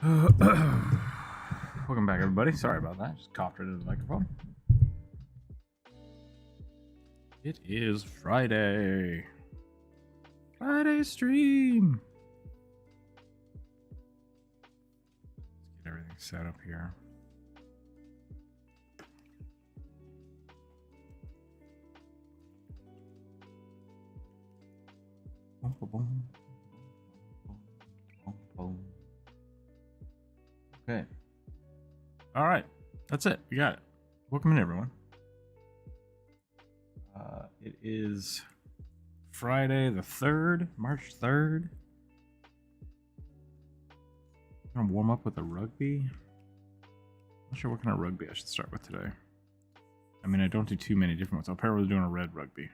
Welcome back, everybody. Sorry about that. Just coughed right into the microphone. It is Friday. Friday stream. Let's get everything set up here. Okay. All right. That's it. We got it. Welcome in, everyone. It is Friday the 3rd, March 3rd. I'm going to warm up with a rugby. Not sure what kind of rugby I should start with today. I mean, I don't do too many different ones. I'll pair with doing a red rugby.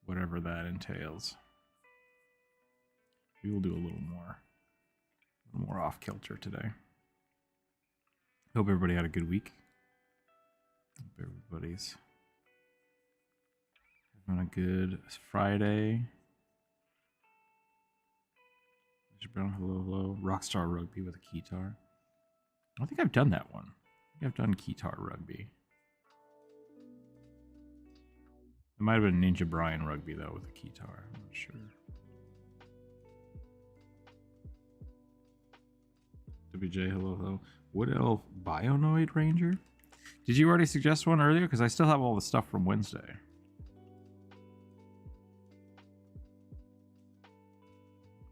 Whatever that entails. We will do a little more off kilter today. Hope everybody had a good week. Hope everybody's having a good Friday. Mr. Brown, hello. Rockstar Rugby with a keytar. I don't think I've done that one. I think I've done keytar rugby. It might have been Ninja Brian Rugby, though, with a keytar. I'm not sure. WJ, hello. Wood Elf Bionoid Ranger? Did you already suggest one earlier? Because I still have all the stuff from Wednesday.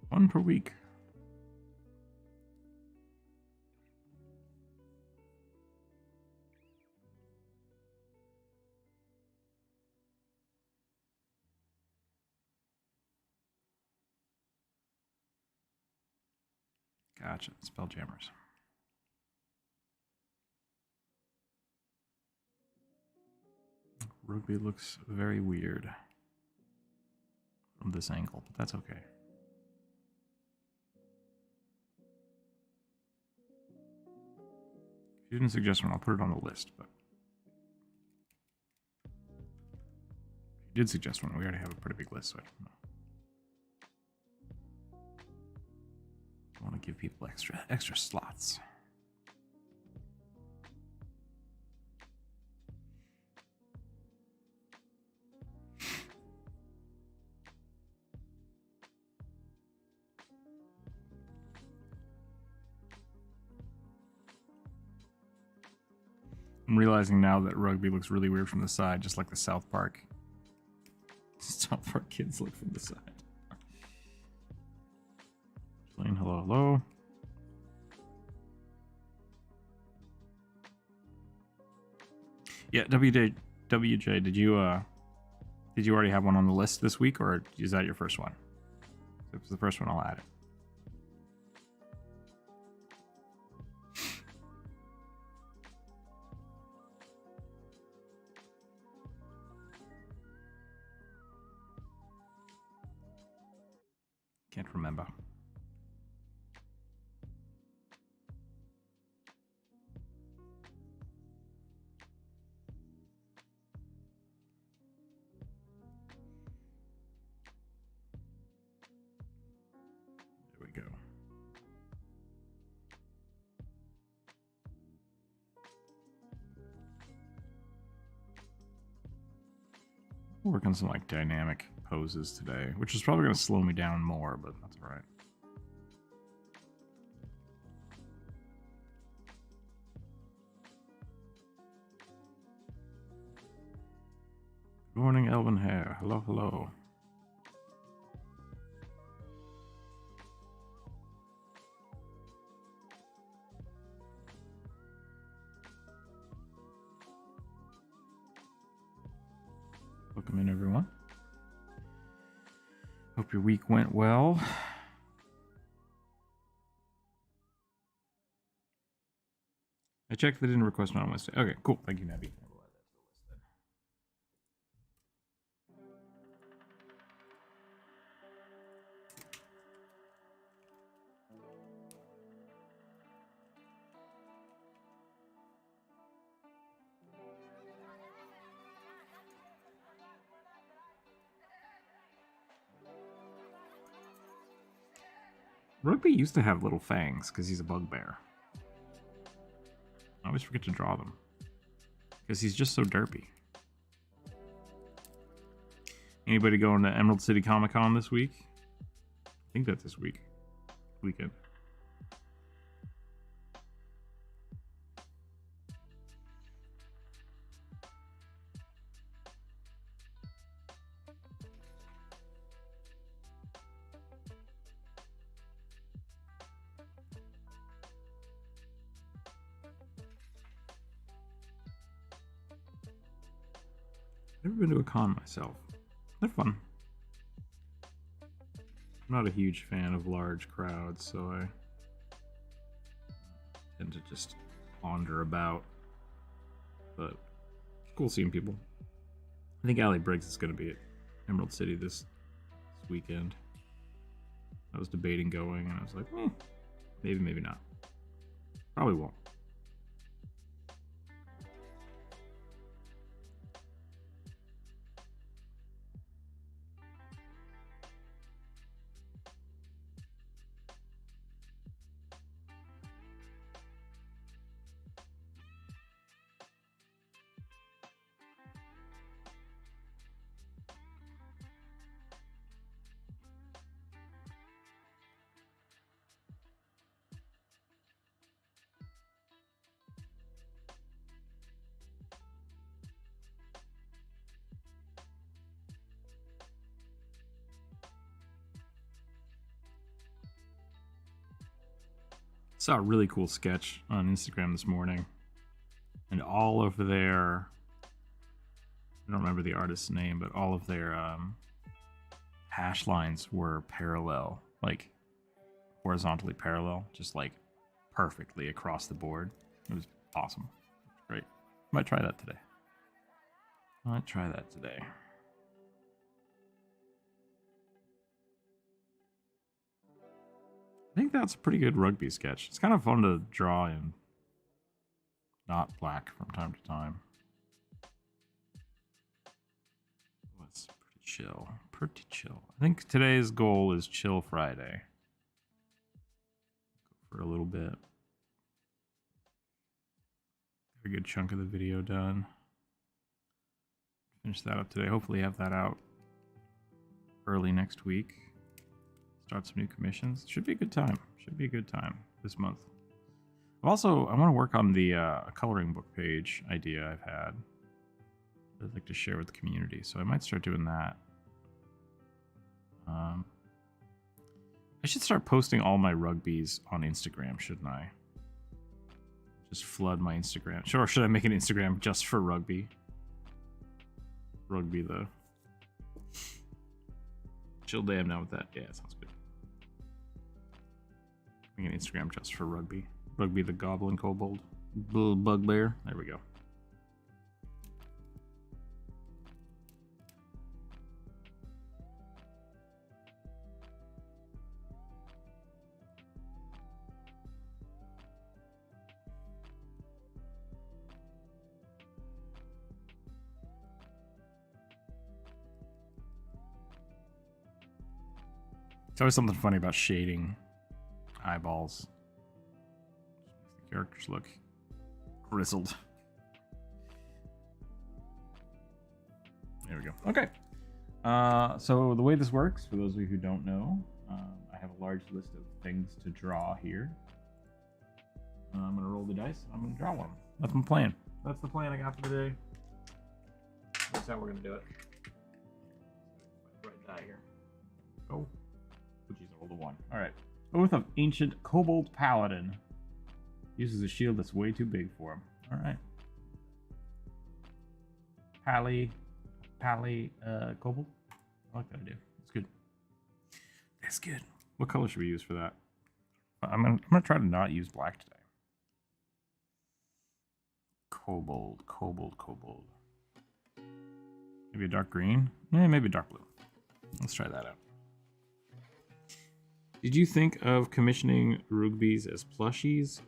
One per week. Gotcha. Spelljammers. Rugby looks very weird from this angle, but that's okay. If you didn't suggest one, I'll put it on the list, but if you did suggest one, we already have a pretty big list, so I don't know. I want to give people extra slots. I'm realizing now that rugby looks really weird from the side, just like the South Park kids look from the side. Hello. Yeah, WJ, did you already have one on the list this week, or is that your first one? If it's the first one, I'll add it. Can't remember. There we go. We'll work on some like dynamic poses today, which is probably going to slow me down more, but that's all right. Good morning, Elvin Hare. Hello. Welcome in, everyone. Hope your week went well. I checked they didn't request one on Wednesday. Okay, cool. Thank you, Nabby. Rugby used to have little fangs because he's a bugbear. I always forget to draw them because he's just so derpy. Anybody going to Emerald City Comic Con this week? I think that's this weekend. Never been to a con myself. They're fun. I'm not a huge fan of large crowds, so I tend to just wander about. But it's cool seeing people. I think Allie Briggs is going to be at Emerald City this weekend. I was debating going, and I was like, maybe, maybe not. Probably won't. Saw a really cool sketch on Instagram this morning, and all of their, I don't remember the artist's name, but all of their hash lines were parallel, like horizontally parallel, just like perfectly across the board. It was awesome. Great. Might try that today. I think that's a pretty good rugby sketch. It's kind of fun to draw in not black from time to time. That's pretty chill. Pretty chill. I think today's goal is Chill Friday. Go for a little bit. Got a good chunk of the video done. Finish that up today. Hopefully have that out early next week. Start some new commissions. Should be a good time. Should be a good time this month. I want to work on the coloring book page idea I've had. I'd like to share with the community, so I might start doing that. I should start posting all my rugbies on Instagram, shouldn't I? Just flood my Instagram. Sure, should I make an Instagram just for rugby? Rugby the chill day. I'm down with that. Yeah, sounds good. Make an Instagram just for rugby. Rugby the goblin kobold. Bugbear. There we go. It's always something funny about shading eyeballs. Makes the characters look grizzled. There we go. Okay. So the way this works, for those of you who don't know, I have a large list of things to draw here. I'm going to roll the dice. I'm going to draw one. That's my plan. That's the plan I got for today. That's how we're going to do it. Right die here. Go. Oh, geez, I rolled a 1. All right. Oath of Ancient Kobold Paladin. Uses a shield that's way too big for him. All right. Kobold. I like that idea. That's good. That's good. What color should we use for that? I'm gonna try to not use black today. Kobold. Maybe a dark green? Yeah, maybe dark blue. Let's try that out. Did you think of commissioning rugbies as plushies?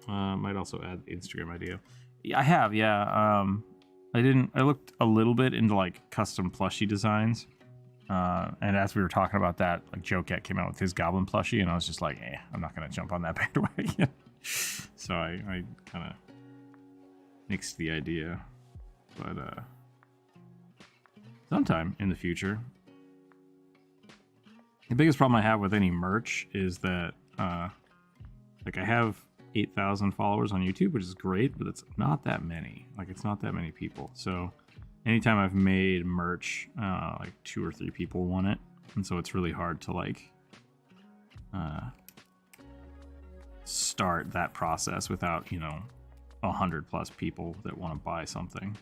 Might also add the Instagram idea. Yeah, I have, yeah. I looked a little bit into like custom plushie designs. And as we were talking about that, like Joe Cat came out with his Goblin plushie, and I was just like, I'm not gonna jump on that bandwagon. So I kind of nixed the idea. But sometime in the future. The biggest problem I have with any merch is that like I have 8,000 followers on YouTube, which is great, but it's not that many. Like it's not that many people. So anytime I've made merch, like 2 or 3 people want it, and so it's really hard to like start that process without 100+ people that want to buy something.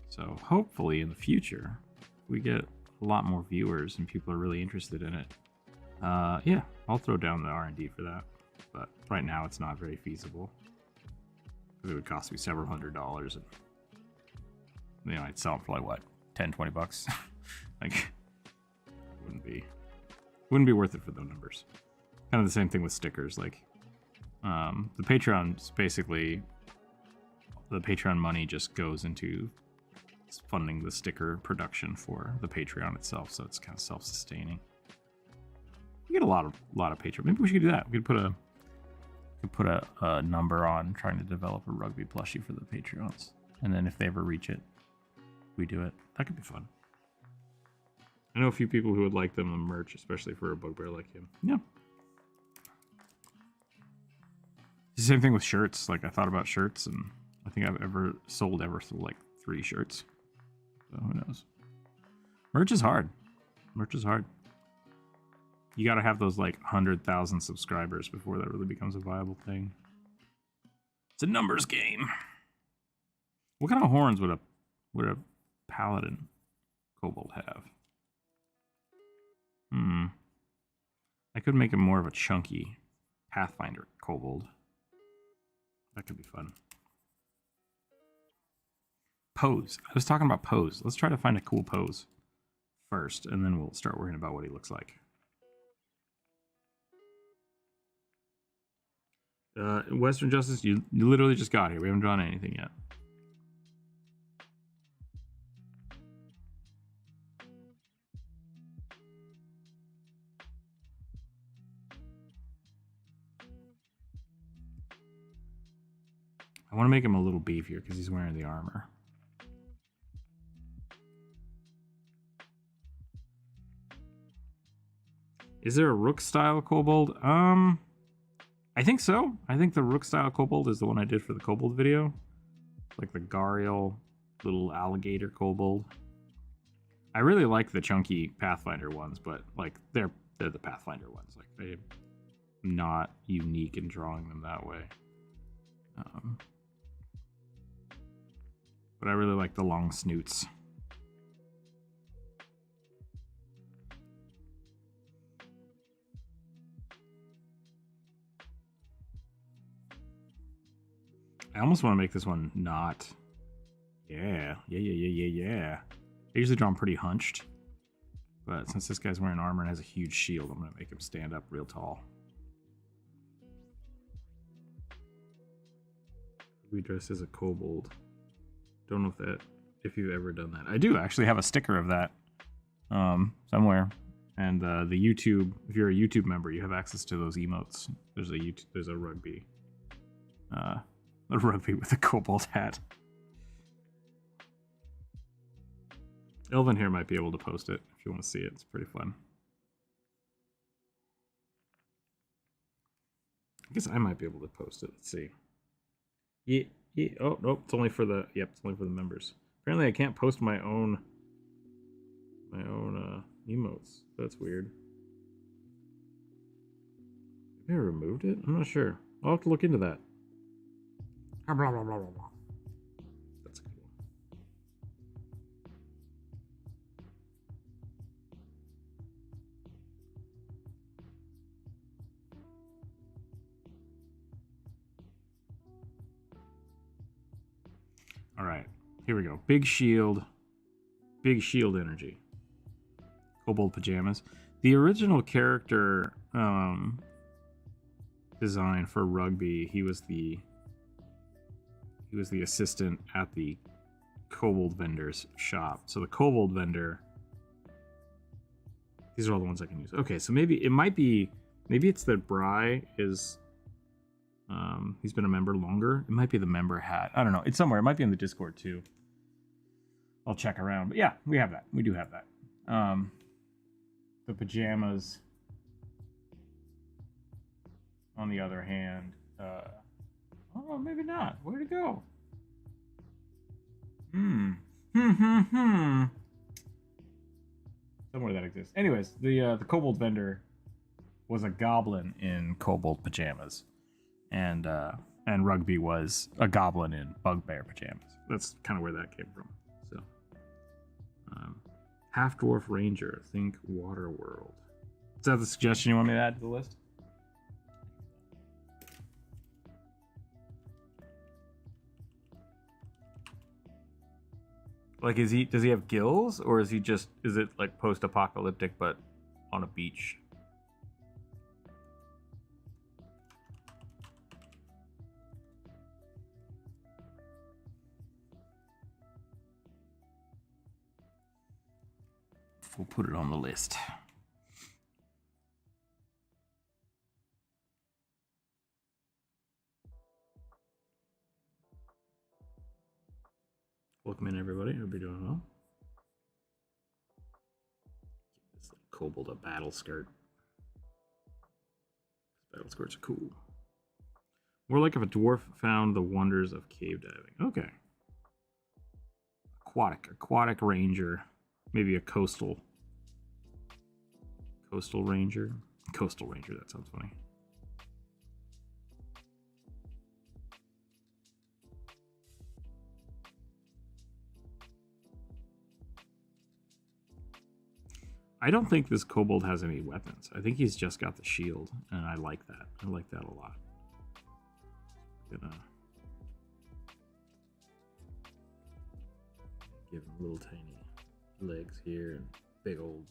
So hopefully in the future we get a lot more viewers and people are really interested in it. Yeah, I'll throw down the R&D for that, but right now it's not very feasible because it would cost me several $100s, and I'd sell them for like what, 10-20 bucks. Like wouldn't be worth it for the numbers. Kind of the same thing with stickers. Like the Patreon's basically, the Patreon money just goes into funding the sticker production for the Patreon itself, so it's kind of self-sustaining. You get a lot of Patreon. Maybe we should do that. We could put a number on trying to develop a rugby plushie for the Patreons, and then if they ever reach it, we do it. That could be fun. I know a few people who would like them on merch, especially for a bugbear like him. Yeah. It's the same thing with shirts. Like I thought about shirts, and I think I've ever sold like 3 shirts. So who knows? Merch is hard. Merch is hard. You got to have those like 100,000 subscribers before that really becomes a viable thing. It's a numbers game. What kind of horns would a paladin kobold have? I could make him more of a chunky Pathfinder kobold. That could be fun. Pose. I was talking about pose. Let's try to find a cool pose first, and then we'll start worrying about what he looks like. Western Justice, you literally just got here. We haven't drawn anything yet. I want to make him a little beefier because he's wearing the armor. Is there a Rook style kobold? I think so. I think the Rook style kobold is the one I did for the kobold video. Like the Gariel little alligator kobold. I really like the chunky Pathfinder ones, but like they're the Pathfinder ones. Like they're not unique in drawing them that way. But I really like the long snoots. I almost want to make this one not. Yeah. I usually draw him pretty hunched. But since this guy's wearing armor and has a huge shield, I'm going to make him stand up real tall. We dress as a kobold. Don't know if you've ever done that. I do actually have a sticker of that somewhere. And the YouTube, if you're a YouTube member, you have access to those emotes. There's a rugby. A rugby with a kobold hat. Elvin here might be able to post it if you want to see it. It's pretty fun. I guess I might be able to post it. Let's see. Yeah. Oh, nope. It's only for the members. Apparently I can't post my own emotes. That's weird. Maybe I removed it? I'm not sure. I'll have to look into that. That's a good one. All right, here we go. Big shield energy. Kobold pajamas. The original character design for rugby, he was the assistant at the kobold vendor's shop. So the kobold vendor These are all the ones I can use. Okay, so maybe it might be, maybe it's that Bry is, he's been a member longer. It might be the member hat. I don't know. It's somewhere. It might be in the Discord too. I'll check around. But yeah, we have that. We do have that. The pajamas, on the other hand, oh, maybe not. Where'd it go? Somewhere that exists. Anyways, the kobold vendor was a goblin in kobold pajamas, and Rugby was a goblin in bugbear pajamas. That's kind of where that came from. So, half dwarf ranger, think water world. Is that the suggestion you want me to add to the list? Like, does he have gills, or is it like post-apocalyptic but on a beach? We'll put it on the list. Welcome in, everybody. Hope you're doing well. Give this kobold a battle skirt. Battle skirts are cool. More like if a dwarf found the wonders of cave diving. Okay. Aquatic ranger. Maybe a coastal ranger. Coastal ranger, that sounds funny. I don't think this kobold has any weapons. I think he's just got the shield, and I like that. I like that a lot. Gonna give him little tiny legs here and big old.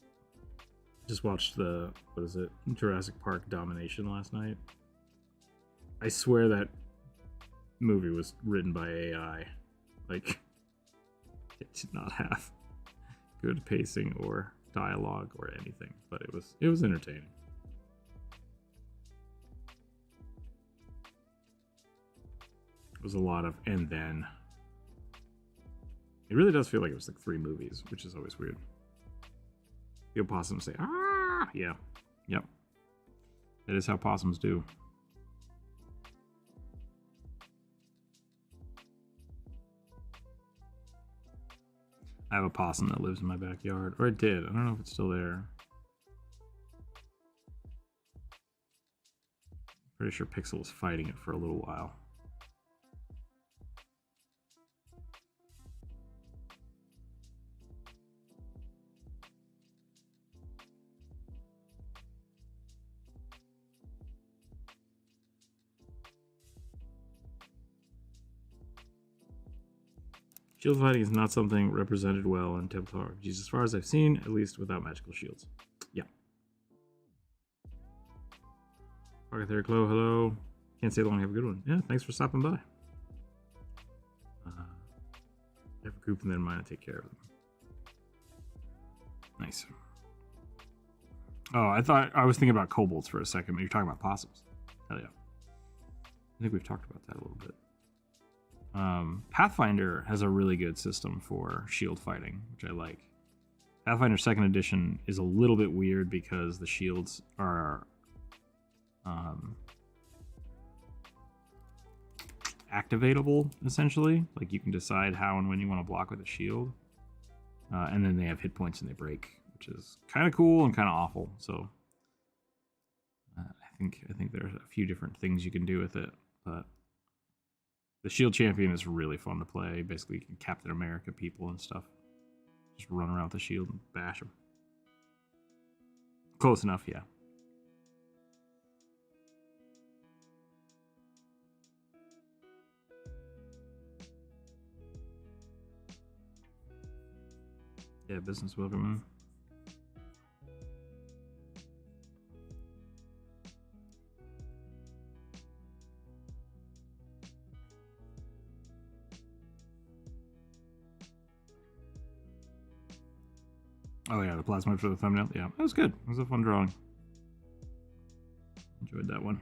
Just watched the, what is it, Jurassic Park Domination last night. I swear that movie was written by AI. Like, it did not have good pacing or dialogue or anything, but it was entertaining. It was a lot of and then. It really does feel like it was like 3 movies, which is always weird. The opossums say, ah! Yeah. Yep. That is how possums do. I have a possum that lives in my backyard. Or it did. I don't know if it's still there. Pretty sure Pixel was fighting it for a little while. Shield fighting is not something represented well in tabletop RPGs, as far as I've seen, at least without magical shields. Yeah. Pocket there, Chloe, hello. Can't stay long, have a good one. Yeah, thanks for stopping by. Have a group and then mine to take care of them. Nice. Oh, I was thinking about kobolds for a second, but you're talking about possums. Hell yeah. I think we've talked about that a little bit. Pathfinder has a really good system for shield fighting, which I like. Pathfinder 2nd edition is a little bit weird because the shields are activatable, essentially. Like, you can decide how and when you want to block with a shield. And then they have hit points and they break, which is kind of cool and kind of awful. So I think there's a few different things you can do with it, but the Shield Champion is really fun to play. Basically, you can Captain America people and stuff. Just run around with the shield and bash them. Close enough, yeah. Yeah, business welcome, man. Oh yeah, the plasmid for the thumbnail. Yeah, that was good. It was a fun drawing. Enjoyed that one.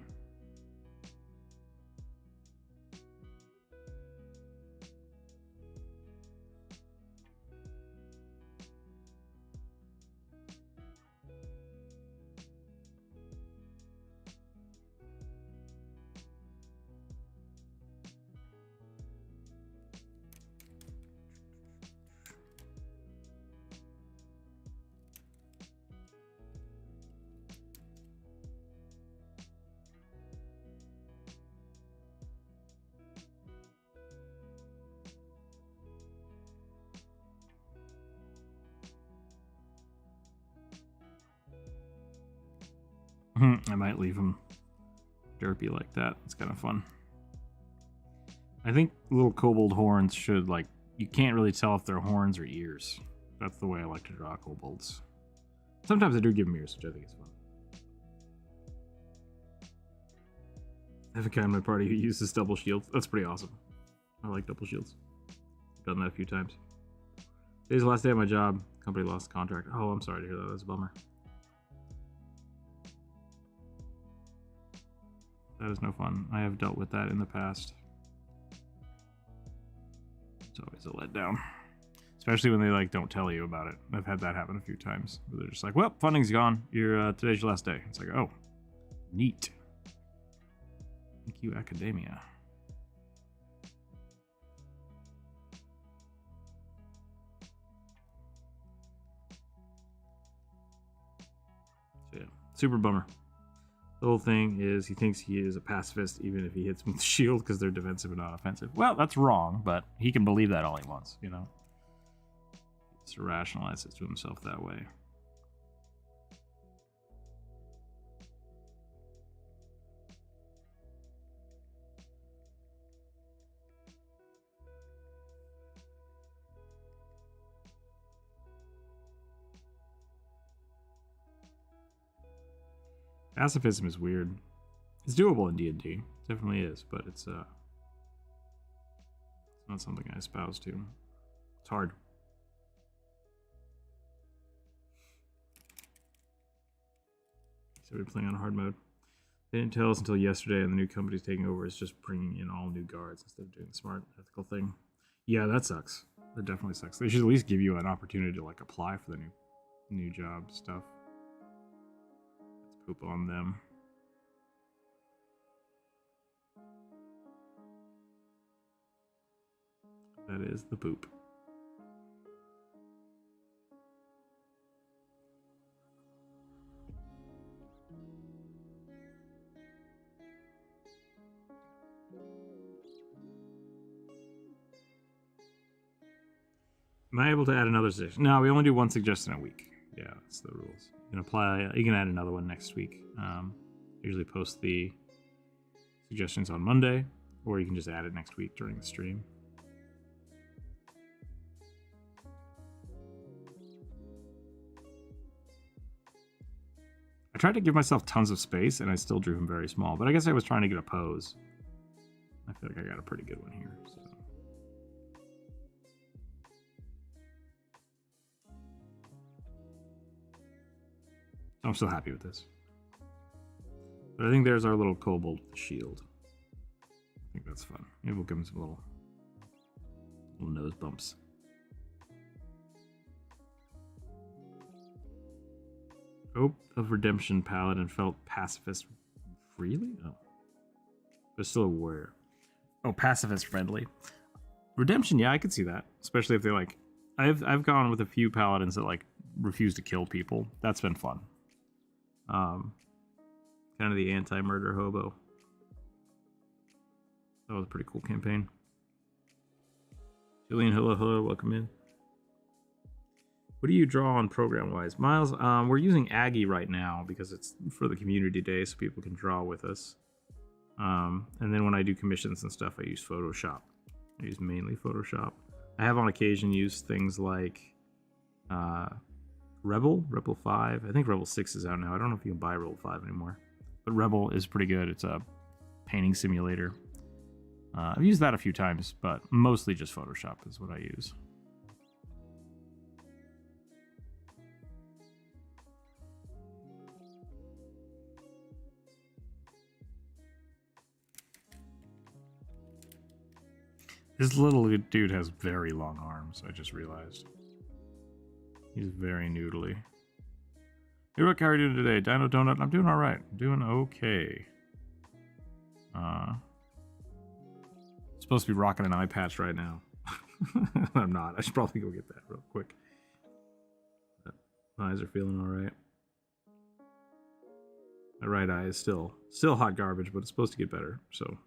I might leave him derpy like that. It's kind of fun. I think little kobold horns should, like, you can't really tell if they're horns or ears. That's the way I like to draw kobolds. Sometimes I do give them ears, which I think is fun. I have a guy in my party who uses double shields. That's pretty awesome. I like double shields. I've done that a few times. Today's the last day of my job. Company lost the contract. Oh, I'm sorry to hear that. That's a bummer. That is no fun. I have dealt with that in the past. It's always a letdown. Especially when they, like, don't tell you about it. I've had that happen a few times. Where they're just like, well, funding's gone. Today's your last day. It's like, oh, neat. Thank you, academia. So yeah, super bummer. The whole thing is he thinks he is a pacifist even if he hits them with the shield because they're defensive and not offensive. Well, that's wrong, but he can believe that all he wants, you know? He has to rationalize it to himself that way. Pacifism is weird. It's doable in D&D. It definitely is, but it's not something I espouse to. It's hard. So we're playing on hard mode. They didn't tell us until yesterday, and the new company's taking over is just bringing in all new guards instead of doing the smart, ethical thing. Yeah, that sucks. That definitely sucks. They should at least give you an opportunity to, like, apply for the new job stuff. Let's poop on them. That is the poop. Am I able to add another suggestion? No, we only do one suggestion a week. Yeah, that's the rules. You can apply. You can add another one next week. Usually post the suggestions on Monday, or you can just add it next week during the stream. I tried to give myself tons of space, and I still drew him very small. But I guess I was trying to get a pose. I feel like I got a pretty good one here. So. I'm still happy with this. But I think there's our little kobold shield. I think that's fun. Maybe we'll give him some little nose bumps. Hope of Redemption Paladin felt pacifist. Really? Oh. But still a warrior. Oh, pacifist friendly. Redemption, yeah, I could see that. Especially if they like... I've gone with a few paladins that like refuse to kill people. That's been fun. Kind of the anti-murder hobo. That was a pretty cool campaign. Julian, hello, welcome in. What do you draw on program-wise? Miles, we're using Aggie right now because it's for the community day so people can draw with us. And then when I do commissions and stuff, I use Photoshop. I use mainly Photoshop. I have on occasion used things like Rebel 5. I think Rebel 6 is out now. I don't know if you can buy Rebel 5 anymore. But Rebel is pretty good. It's a painting simulator. I've used that a few times, but mostly just Photoshop is what I use. This little dude has very long arms, I just realized. He's very noodly. Hey, Rook, how are you doing today? Dino Donut, I'm doing alright. I'm doing okay. Supposed to be rocking an eye patch right now. I'm not. I should probably go get that real quick. My eyes are feeling alright. My right eye is still hot garbage, but it's supposed to get better, so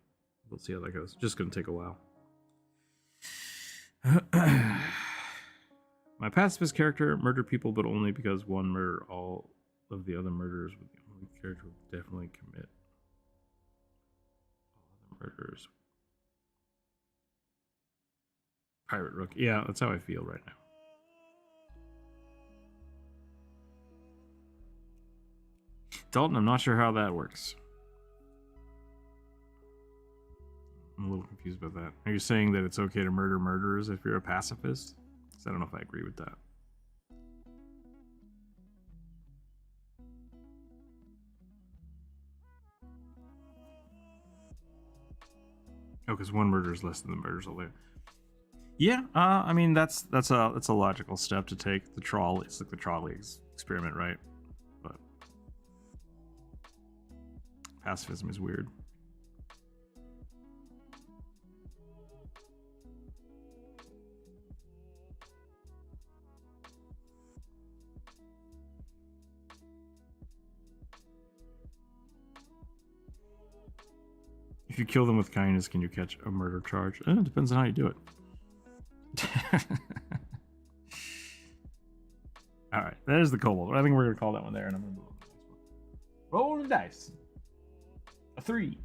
we'll see how that goes. Just gonna take a while. My pacifist character murdered people, but only because one murdered all of the other murderers. With the only character who would definitely commit all the murders. Pirate Rook. Yeah, that's how I feel right now. Dalton, I'm not sure how that works. I'm a little confused about that. Are you saying that it's okay to murder murderers if you're a pacifist? Because I don't know if I agree with that. Oh, because one murder is less than the murders all there. Yeah, I mean that's a logical step to take. The trolley, it's like the trolley experiment, right? But pacifism is weird. If you kill them with kindness, can you catch a murder charge? It depends on how you do it. All right, that is the kobold. I think we're gonna call that one there, and I'm gonna move on to the next one. Roll the dice. A 3.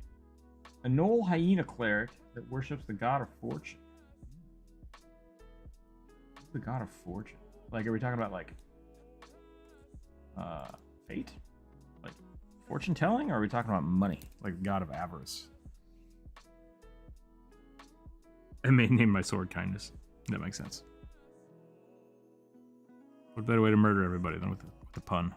A Knoll hyena cleric that worships the god of fortune. What's the god of fortune? Like, are we talking about like fate, like fortune telling, or are we talking about money, like the god of avarice? I may name my sword kindness. That makes sense. What better way to murder everybody than with a pun?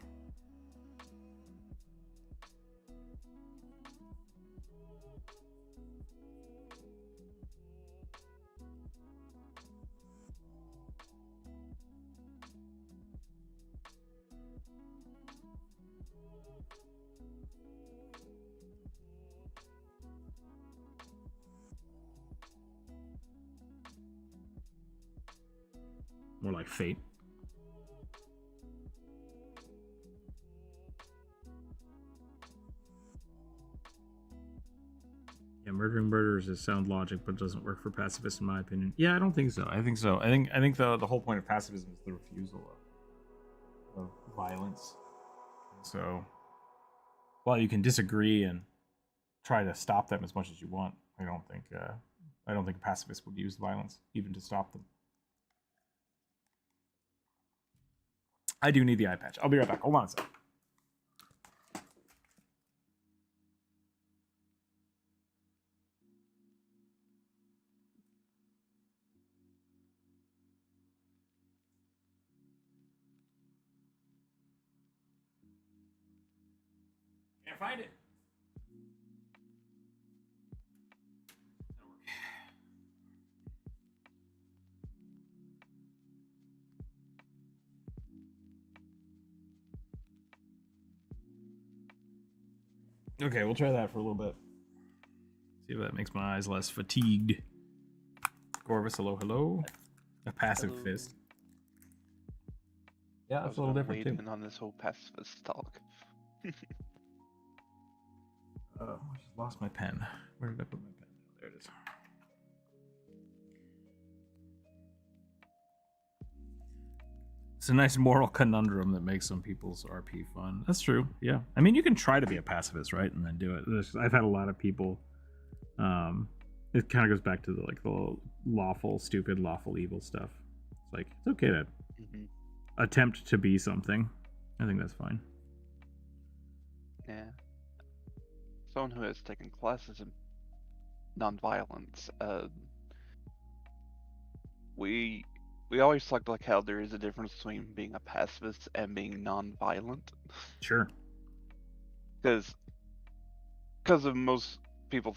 More like fate. Yeah, murdering murderers is sound logic, but doesn't work for pacifists, in my opinion. Yeah, I don't think so. I think the whole point of pacifism is the refusal of violence. So, while you can disagree and try to stop them as much as you want, I don't think a pacifist would use violence even to stop them. I do need the eye patch. I'll be right back. Hold on a second. Can't find it. Okay, we'll try that for a little bit. See if that makes my eyes less fatigued. Corvus, hello, hello. A passive hello. Fist. Yeah, that's a little different too. On this whole pacifist talk. I just lost my pen. Where did I put my pen? There it is. It's a nice moral conundrum that makes some people's RP fun. That's true. Yeah. I mean, you can try to be a pacifist, right, and then do it. I've had a lot of people. It kind of goes back to the lawful, stupid, lawful, evil stuff. It's like it's okay to attempt to be something. I think that's fine. Yeah. Someone who has taken classes in nonviolence, we always talk like how there is a difference between being a pacifist and being nonviolent. Sure. Because of most people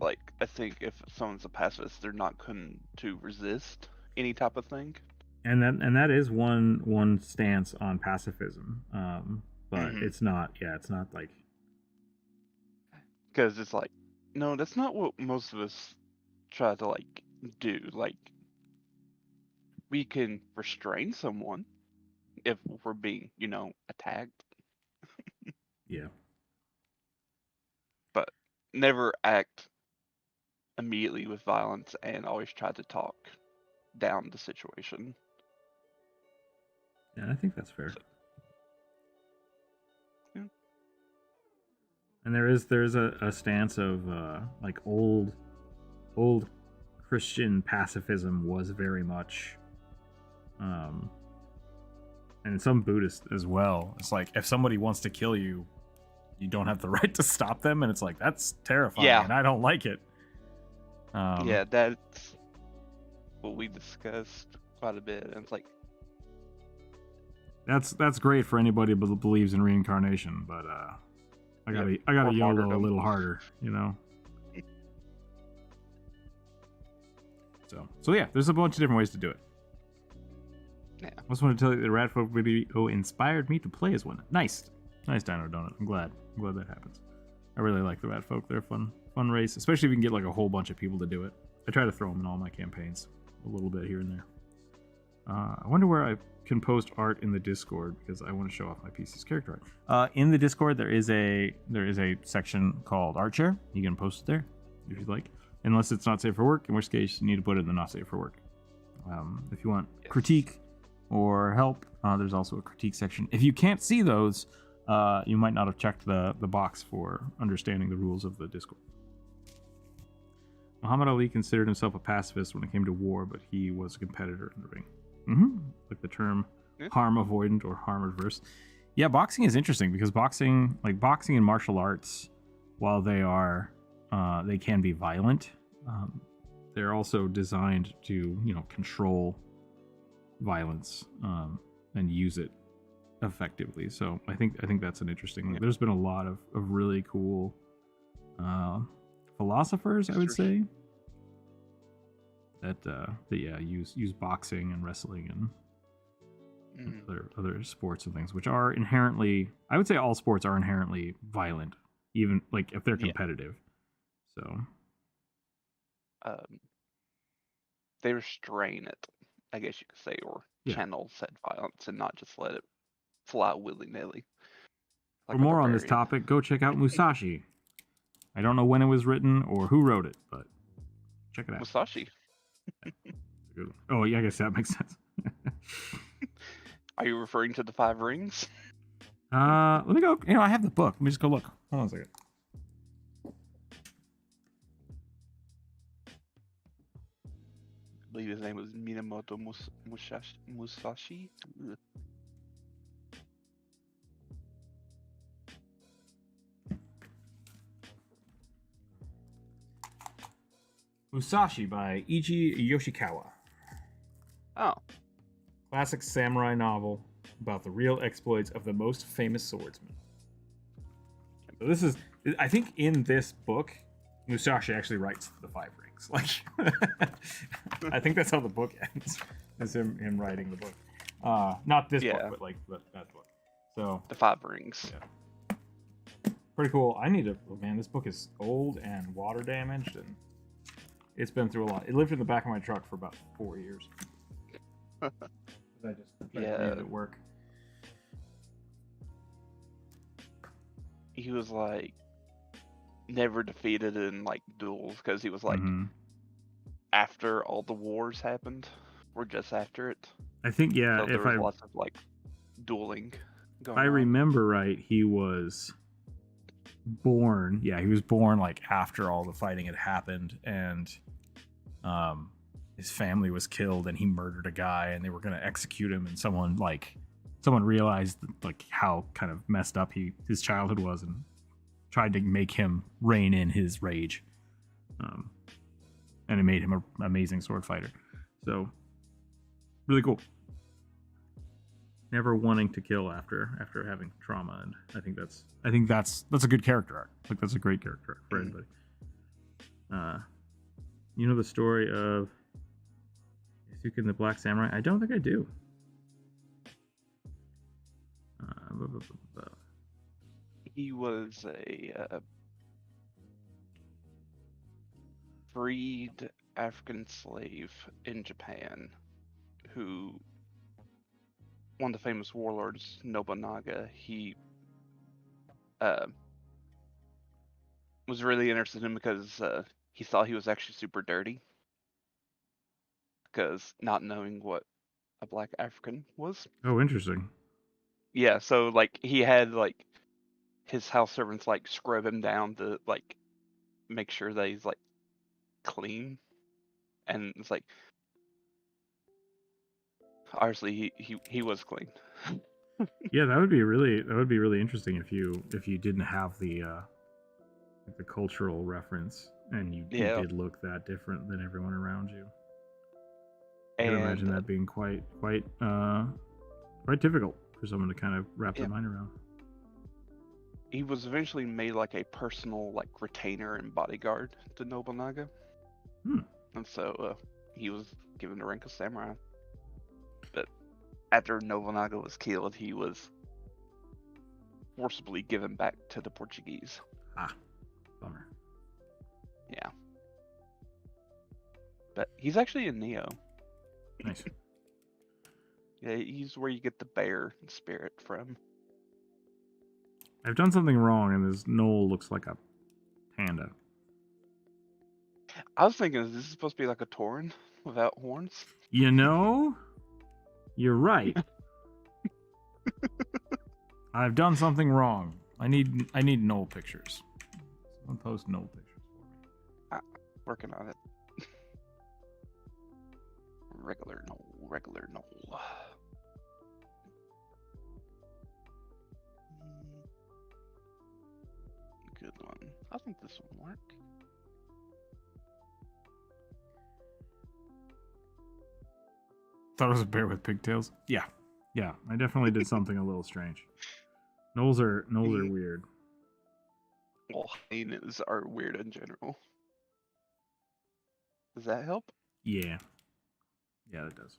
like I think if someone's a pacifist, they're not going to resist any type of thing. And that is one stance on pacifism. But it's not. Yeah, it's not like. Because it's like, no, that's not what most of us try to like do. Like, we can restrain someone if we're being, attacked, Yeah. but never act immediately with violence and always try to talk down the situation. Yeah, I think that's fair. So, yeah. And there's a stance of like old Christian pacifism was very much and some Buddhist as well. It's like if somebody wants to kill you, you don't have the right to stop them, and it's like that's terrifying, Yeah. and I don't like it. Yeah, that's what we discussed quite a bit, and it's like that's great for anybody who believes in reincarnation, but I gotta or YOLO a martyrdom. little harder, So yeah, there's a bunch of different ways to do it. Yeah. I just want to tell you the Radfolk video inspired me to play as one. Nice Dino Donut. I'm glad that happens. I really like the Radfolk. They're a fun race, especially if you can get like a whole bunch of people to do it. I try to throw them in all my campaigns, a little bit here and there. I wonder where I can post art in the Discord because I want to show off my PC's character art. In the Discord, there is a section called Art Share. You can post it there if you'd like, unless it's not safe for work, in which case you need to put it in the not safe for work. If you want critique or help, there's also a critique section. If you can't see those, you might not have checked the box for understanding the rules of the Discord. Muhammad Ali considered himself a pacifist when it came to war, but he was a competitor in the ring. Like the term harm avoidant or harm adverse. Yeah, boxing is interesting because boxing and martial arts, while they can be violent, they're also designed to control violence and use it effectively. So I think that's an interesting one. There's been a lot of really cool philosophers, I would say, that use boxing and wrestling and other sports and things, which are inherently, I would say all sports are inherently violent, even like if they're competitive. So they restrain it, I guess you could say, or channel said violence and not just let it fly willy-nilly. For more on this topic, go check out Musashi. I don't know when it was written or who wrote it, but check it out. Musashi. Good one. Oh, yeah, I guess that makes sense. Are you referring to the 5 Rings? Let me go. I have the book. Let me just go look. Hold on a second. I believe his name was Minamoto Musashi. Ugh. Musashi by Eiji Yoshikawa. Oh. Classic samurai novel about the real exploits of the most famous swordsman. So I think in this book, Musashi actually writes the 5 Rings. Like, I think that's how the book ends. Is him writing the book. Not this book, but that book. So the 5 Rings. Yeah. Pretty cool. I need to. Oh man, this book is old and water damaged, and it's been through a lot. It lived in the back of my truck for about 4 years. I just tried to read it at work. He was like never defeated in like duels because he was like after all the wars happened, or just after it. I think so there was lots of like dueling going on. I remember right, he was born. Yeah, he was born like after all the fighting had happened, and his family was killed, and he murdered a guy, and they were gonna execute him, and someone realized like how kind of messed up his childhood was, and tried to make him rein in his rage, and it made him an amazing sword fighter. So really cool. Never wanting to kill after having trauma, and I think that's a good character arc. Like that's a great character arc for anybody. You know the story of Yasuke and the Black Samurai? I don't think I do. He was a freed African slave in Japan who, one of the famous warlords, Nobunaga, he was really interested in him because he thought he was actually super dirty. Because not knowing what a black African was. Oh, interesting. Yeah, so like he had like his house servants like scrub him down to like make sure that he's like clean, and it's like obviously he was clean. Yeah, that would be really interesting if you didn't have the cultural reference and you Yeah, did look that different than everyone around you. I can imagine and that being quite difficult for someone to kind of wrap their mind around. he was eventually made like a personal like retainer and bodyguard to Nobunaga. And so he was given the rank of samurai. But after Nobunaga was killed, he was forcibly given back to the Portuguese. Ah, bummer. Yeah. But he's actually a Neo. Nice. Yeah, he's where you get the bear spirit from. I've done something wrong, and this knoll looks like a panda. I was thinking, is this supposed to be like a Tauren without horns? You know, you're right. I've done something wrong. I need knoll pictures. Someone post knoll pictures for me. Working on it. Regular knoll. Good one. I think this will work. Thought it was a bear with pigtails. Yeah. I definitely did something a little strange. Knolls are weird. Well, hyenas are weird in general. Does that help? Yeah, that does.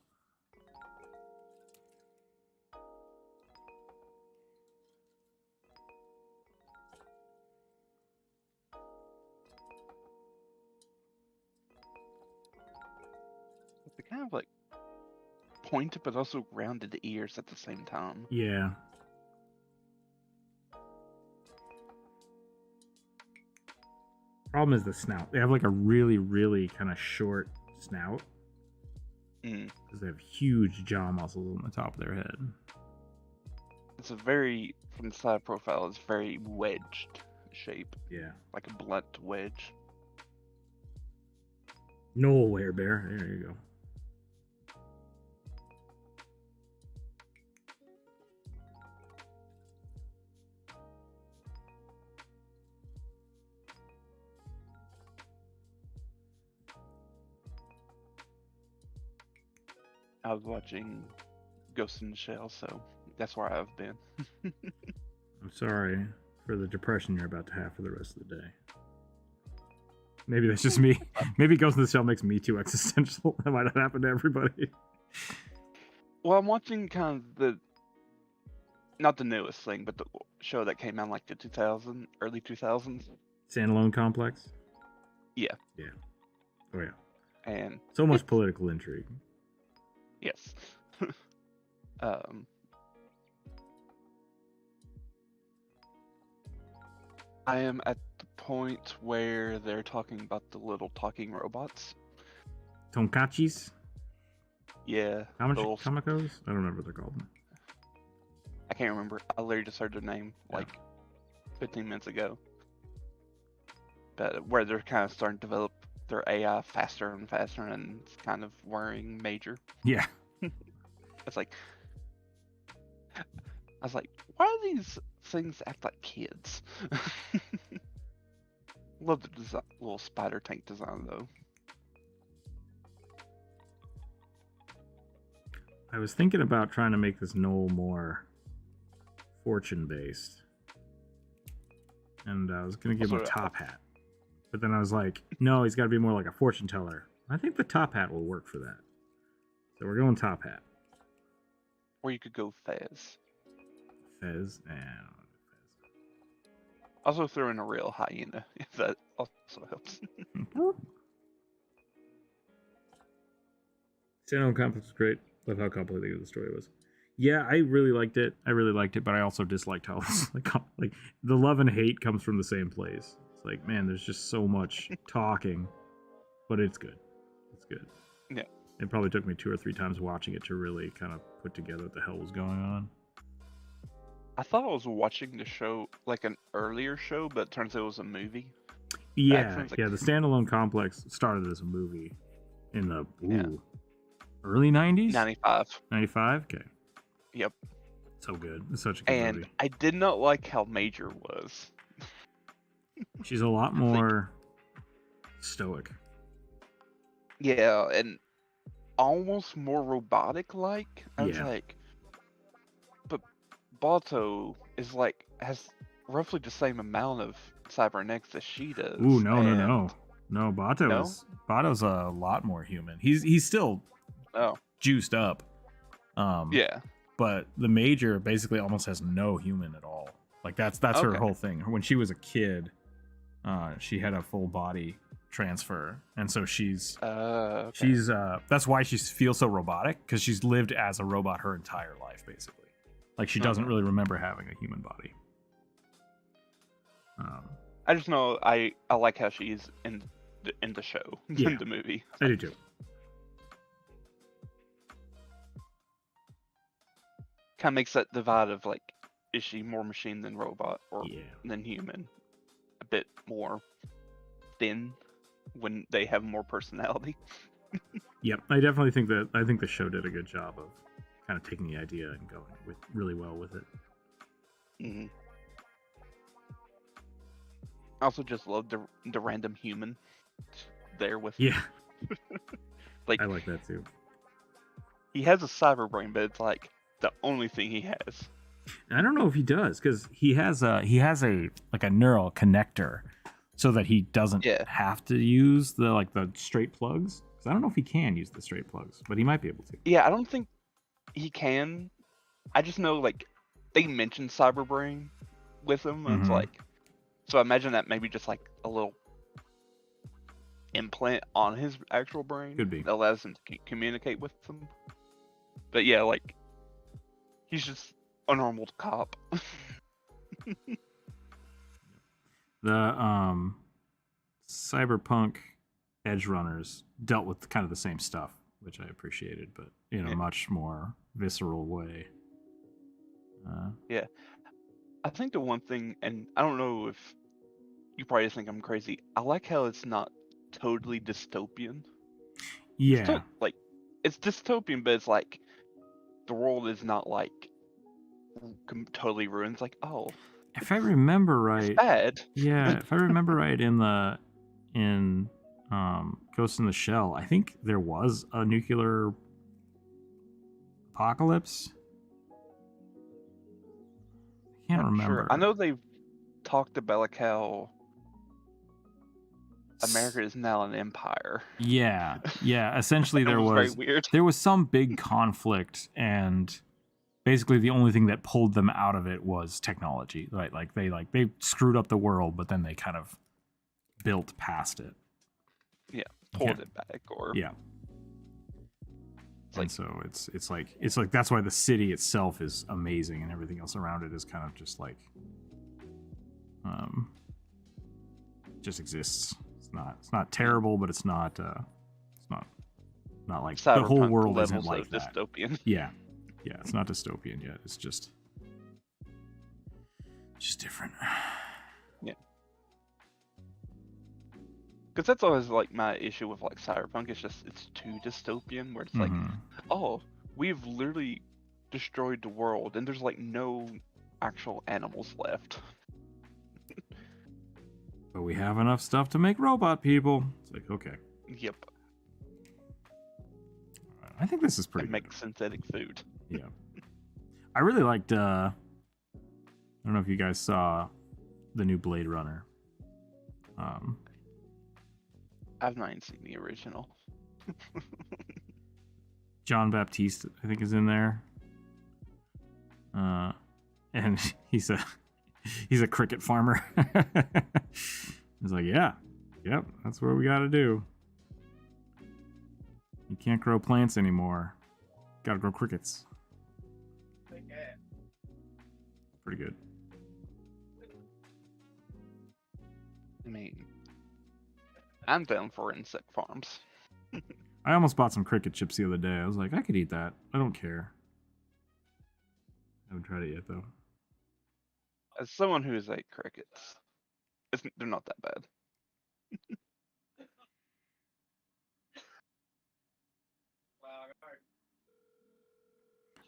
They kind of like pointed but also rounded ears at the same time. Yeah. Problem is the snout. They have like a really, really kind of short snout. Because they have huge jaw muscles on the top of their head. It's a very, from the side profile, it's very wedged shape. Yeah. Like a blunt wedge. Knoll werebear. There you go. I was watching Ghost in the Shell, so that's where I've been. I'm sorry for the depression you're about to have for the rest of the day. Maybe that's just me. Maybe Ghost in the Shell makes me too existential. That might not happen to everybody. Well, I'm watching kind of the, not the newest thing, but the show that came out like the early 2000s. Standalone Complex? Yeah. Oh yeah. And so much political intrigue. Yes. I am at the point where they're talking about the little talking robots. Tonkachis? Yeah. Kamikos? I don't remember what they're called. I can't remember. I literally just heard their name like 15 minutes ago. But where they're kind of starting to develop their AI faster and faster, and it's kind of worrying major. Yeah. It's like, I was like, why do these things act like kids? Love the little spider tank design though. I was thinking about trying to make this knoll more fortune based, and I was gonna give him a top hat. But then I was like, no, he's got to be more like a fortune teller. I think the top hat will work for that. So we're going top hat. Or you could go Fez. Fez? I don't know. Also throw in a real hyena, if that also helps. Standalone complex was great. Love how complicated the story was. Yeah, I really liked it. But I also disliked how like the love and hate comes from the same place. It's like, man, there's just so much talking, but it's good. It's good. Yeah. It probably took me 2 or 3 times watching it to really kind of put together what the hell was going on. I thought I was watching the show, like an earlier show, but it turns out it was a movie. Yeah, yeah. The standalone complex started as a movie in the early 90s? 95. 95? Okay. Yep. So good. It's such a good movie. And I did not like how Major was. She's a lot more stoic. Yeah, and almost more robotic-like. I was Yeah. like, but Balto is like, has roughly the same amount of cybernetics as she does. Ooh, no. No, No? Bato's a lot more human. He's still juiced up. Yeah. But the Major basically almost has no human at all. Like that's her whole thing. When she was a kid, she had a full body transfer, and so she's that's why she feels so robotic, because she's lived as a robot her entire life, basically. Like she doesn't really remember having a human body. I just know I like how she's in the show, in the movie. I do too. Kind of makes that divide of like, is she more machine than robot, or than human? A bit more thin when they have more personality. Yep, I definitely think the show did a good job of kind of taking the idea and going really well with it. Mm-hmm. I also just love the random human there with. Yeah. Like, I like that too. He has a cyber brain, but it's like the only thing he has. I don't know if he does, because he has a like a neural connector, so that he doesn't have to use the straight plugs. Because I don't know if he can use the straight plugs, but he might be able to. Yeah, I don't think he can. I just know like they mentioned cyber brain with him, and it's like, so I imagine that maybe just like a little implant on his actual brain could be that allows him to communicate with them. But yeah, like he's just a normal cop. The cyberpunk edge runners dealt with kind of the same stuff, which I appreciated, but in a much more visceral way. Yeah, I think the one thing, and I don't know if you probably just think I'm crazy, I like how it's not totally dystopian. Yeah, it's dystopian, but it's like the world is not like totally ruined. It's like, oh, if I remember right, it's bad. Yeah, if I remember right, in Ghost in the Shell, I think there was a nuclear apocalypse. I can't remember. Sure. I know they've talked about like how America is now an empire. Yeah. Essentially, there was very weird. There was some big conflict, and basically the only thing that pulled them out of it was technology. Right? They screwed up the world, but then they kind of built past it. Yeah, pulled it back, or and so it's like that's why the city itself is amazing, and everything else around it is kind of just like just exists. It's not terrible, but it's not like Cyberpunk, the whole world isn't like that. Dystopian. Yeah, it's not dystopian yet. It's just different. Yeah, because that's always like my issue with like cyberpunk. It's too dystopian, where it's like, oh, we've literally destroyed the world, and there's like no actual animals left. But we have enough stuff to make robot people. It's like, okay. Yep. I think this is pretty and make synthetic food. Yeah. I really liked I don't know if you guys saw the new Blade Runner. I've not even seen the original. John Baptiste, I think, is in there. And he's a cricket farmer. He's like, yeah, yep, that's what we got to do. You can't grow plants anymore. Got to grow crickets. Pretty good. I mean, I'm down for insect farms. I almost bought some cricket chips the other day. I was like, I could eat that. I don't care. I haven't tried it yet, though. As someone who has ate crickets, they're not that bad.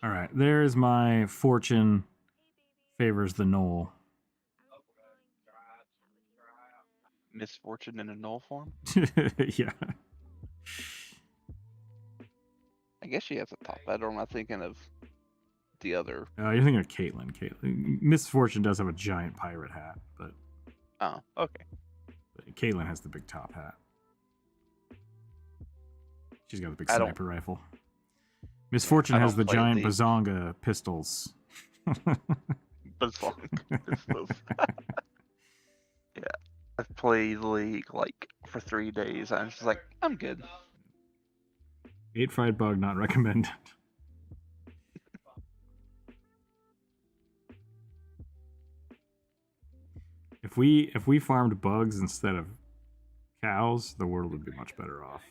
All right, there's my fortune favors the knoll. Misfortune in a null form? Yeah. I guess she has a top hat, or am I thinking of the other? You're thinking of Caitlin. Misfortune does have a giant pirate hat, but Oh, okay. Caitlin has the big top hat. She's got the big sniper rifle. Misfortune has the giant bazonga pistols. Bazonga pistols. Yeah. I've played League like for 3 days. I was just like, I'm good. 8 fried bug not recommended. If we farmed bugs instead of cows, the world would be much better off.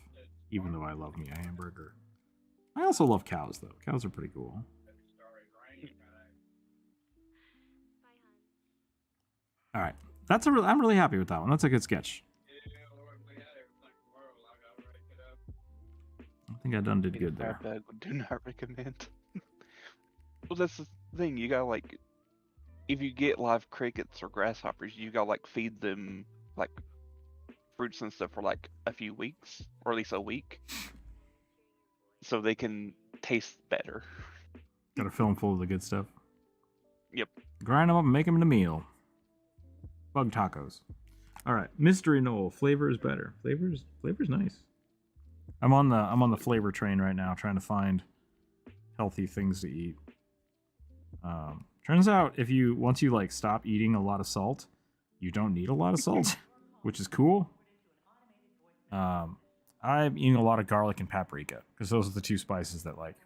Even though I love me a hamburger. I also love cows though. Cows are pretty cool. All right. I'm really happy with that one. That's a good sketch. I think I did good there. Bag would do not recommend. Well, that's the thing. You gotta like, if you get live crickets or grasshoppers, you gotta like feed them like fruits and stuff for like a few weeks, or at least a week, so they can taste better. Gotta fill them full of the good stuff. Yep. Grind them up and make them into meal. Bug tacos. All right, Mystery Knoll. Flavor is better. Flavor's nice. I'm on the flavor train right now, trying to find healthy things to eat. Turns out once you like stop eating a lot of salt, you don't need a lot of salt, which is cool. I'm eating a lot of garlic and paprika because those are the two spices that like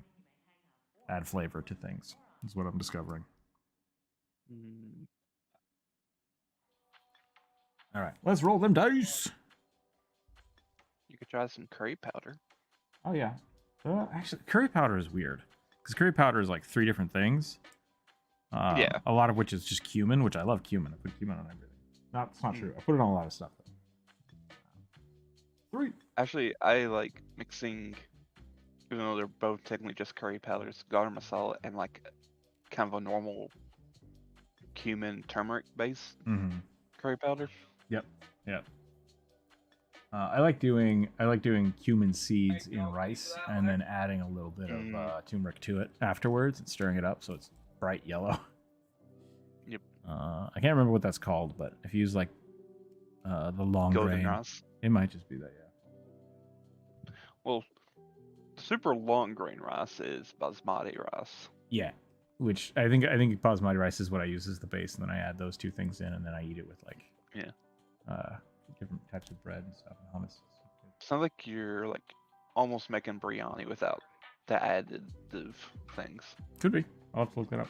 add flavor to things. Is what I'm discovering. All right, let's roll them dice. You could try some curry powder. Oh yeah. Actually, curry powder is weird because curry powder is like 3 different things. Yeah. A lot of which is just cumin, which I love cumin. I put cumin on everything. That's not true. I put it on a lot of stuff. Though. 3. Actually, I like mixing, even though they're both technically just curry powders, garam masala and like kind of a normal cumin turmeric base curry powder. Yep. I like doing cumin seeds in rice and then adding a little bit of turmeric to it afterwards and stirring it up so it's bright yellow. Yep. I can't remember what that's called, but if you use like the long Golden grain, rice. it might just be that. Yeah. Well, super long grain rice is basmati rice. Yeah. Which I think basmati rice is what I use as the base, and then I add those 2 things in, and then I eat it with like different types of bread and stuff and hummus. Sounds like you're like almost making biryani without the additive things. Could be. I'll have to look that up.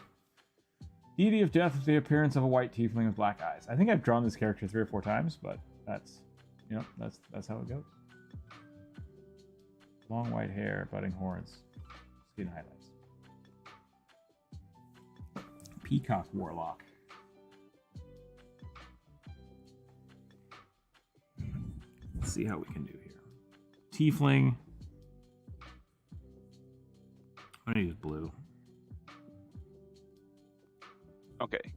Deity of Death with the appearance of a white tiefling with black eyes. I think I've drawn this character 3 or 4 times, but that's how it goes. Long white hair, budding horns, skin highlights. Peacock Warlock. Let's see how we can do here. Tiefling. I'm gonna use blue. Okay.